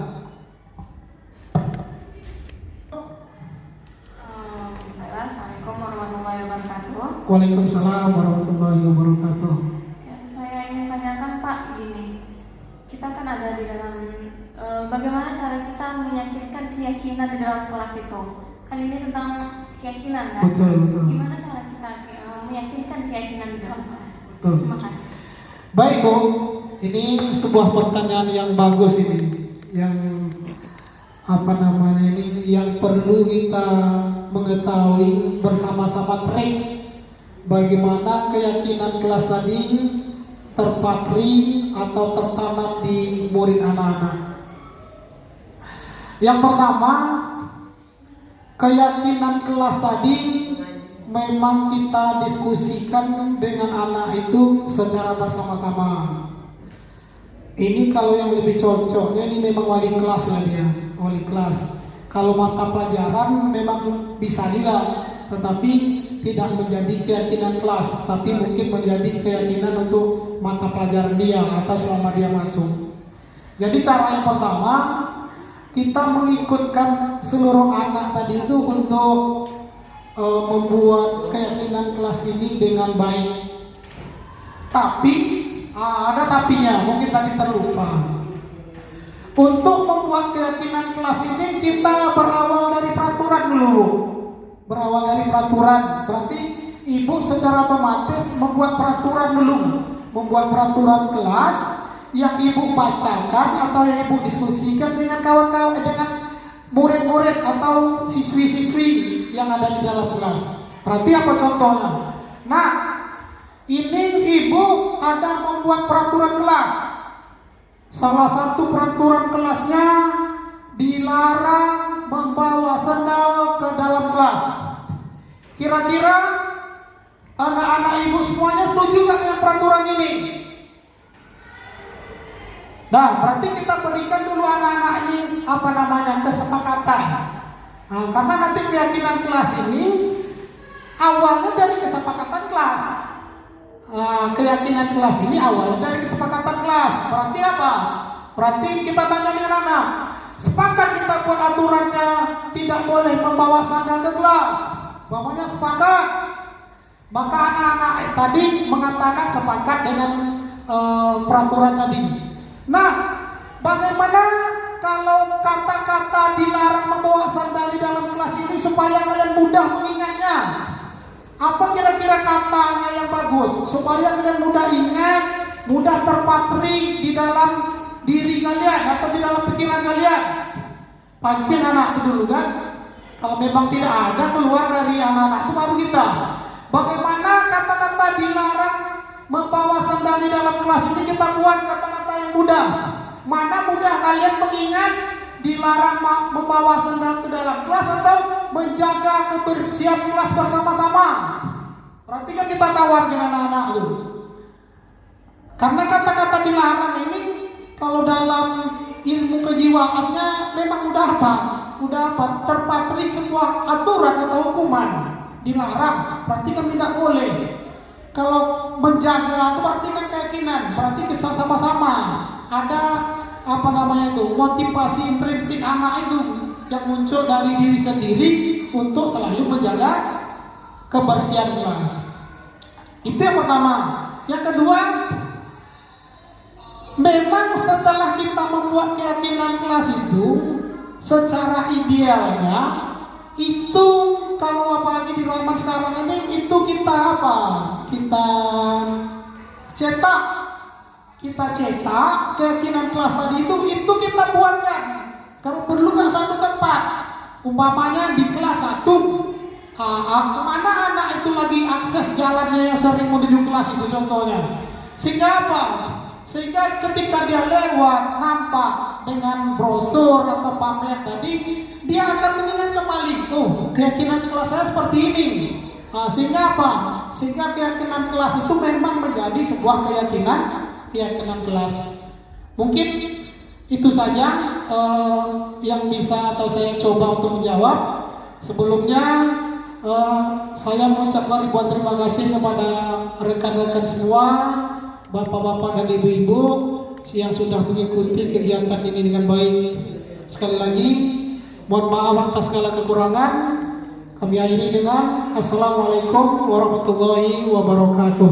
Assalamualaikum warahmatullahi wabarakatuh. Waalaikumsalam warahmatullahi wabarakatuh. Ya, saya ingin tanyakan Pak, gini, kita kan ada di dalam bagaimana cara kita meyakinkan keyakinan di dalam kelas itu? Kan ini tentang keyakinan kan? Betul. Gimana cara kita meyakinkan keyakinan di dalam kelas? Betul. Terima kasih. Baik Bu, ini sebuah pertanyaan yang bagus ini, yang apa namanya ini, yang perlu kita mengetahui bersama-sama trik bagaimana keyakinan kelas tadi terpatri atau tertanam di murid anak-anak. Yang pertama, keyakinan kelas tadi memang kita diskusikan dengan anak itu secara bersama-sama. Ini kalau yang lebih cocoknya ini memang wali kelas lah dia, wali kelas. Kalau mata pelajaran memang bisa juga, tetapi tidak menjadi keyakinan kelas, tapi mungkin menjadi keyakinan untuk mata pelajaran dia atau selama dia masuk. Jadi cara yang pertama, kita mengikutkan seluruh anak tadi itu untuk membuat keyakinan kelas ini dengan baik. Tapi ada tapinya, mungkin tadi terlupa. Untuk membuat keyakinan kelas ini kita berawal dari peraturan dulu. Berawal dari peraturan, berarti ibu secara otomatis membuat peraturan dulu. Membuat peraturan kelas yang ibu bacakan atau yang ibu diskusikan dengan kawan-kawan, dengan murid-murid atau siswi-siswi yang ada di dalam kelas. Berarti apa contohnya? Nah, ini ibu ada membuat peraturan kelas. Salah satu peraturan kelasnya dilarang membawa sendal ke dalam kelas. Kira-kira anak-anak ibu semuanya setuju nggak dengan peraturan ini? Nah, berarti kita berikan dulu anak-anak ini apa namanya, kesepakatan. Nah, karena nanti keyakinan kelas ini awalnya dari kesepakatan kelas. Keyakinan kelas ini awalnya dari kesepakatan kelas. Berarti apa? Berarti kita tanya dengan anak, sepakat kita buat aturannya tidak boleh membawa sandal ke kelas. Bapaknya sepakat. Maka anak-anak tadi mengatakan sepakat dengan peraturan tadi. Nah, bagaimana kalau kata-kata dilarang membawa sandal di dalam kelas ini supaya kalian mudah mengingatnya? Apa kira-kira katanya yang bagus supaya kalian mudah ingat, mudah terpatri di dalam diri kalian atau di dalam pikiran kalian? Pancing anak itu dulu kan. Kalau memang tidak ada, keluar dari anak-anak itu baru kita. Bagaimana kata-kata dilarang membawa sandal di dalam kelas ini kita buat kata-kata yang mudah. Mana mudah kalian mengingat dilarang membawa sandal ke dalam kelas atau menjaga kebersihan kelas bersama-sama. Berarti kan kita tawarkan anak-anak itu. Karena kata-kata dilarang ini kalau dalam ilmu kejiwaannya memang udah terpatri sebuah aturan atau hukuman. Dilarang, berarti kan tidak boleh. Kalau menjaga itu berarti kan keyakinan, berarti kita sama-sama ada apa namanya itu, motivasi intrinsik anak itu yang muncul dari diri sendiri untuk selalu menjaga kebersihan kelas. Itu yang pertama. Yang kedua, memang setelah kita membuat keyakinan kelas itu secara idealnya itu, kalau apalagi di zaman sekarang ini, itu kita apa? Kita kita cetak keyakinan kelas tadi itu kita buatkan. Kalau perlu kan satu tempat, umpamanya di kelas 1, kemana anak itu lagi akses jalannya yang sering menuju kelas itu contohnya. Sehingga apa? Sehingga ketika dia lewat nampak dengan brosur atau pamflet tadi, dia akan mengingat kembali, oh keyakinan kelas saya seperti ini. Sehingga apa? Sehingga keyakinan kelas itu memang menjadi sebuah keyakinan kelas. Mungkin itu saja yang bisa atau saya coba untuk menjawab. Sebelumnya saya mengucapkan ribuan terima kasih kepada rekan-rekan semua, bapak-bapak dan ibu-ibu yang sudah mengikuti kegiatan ini dengan baik. Sekali lagi, mohon maaf atas segala kekurangan. Kami akhiri dengan Assalamualaikum warahmatullahi wabarakatuh.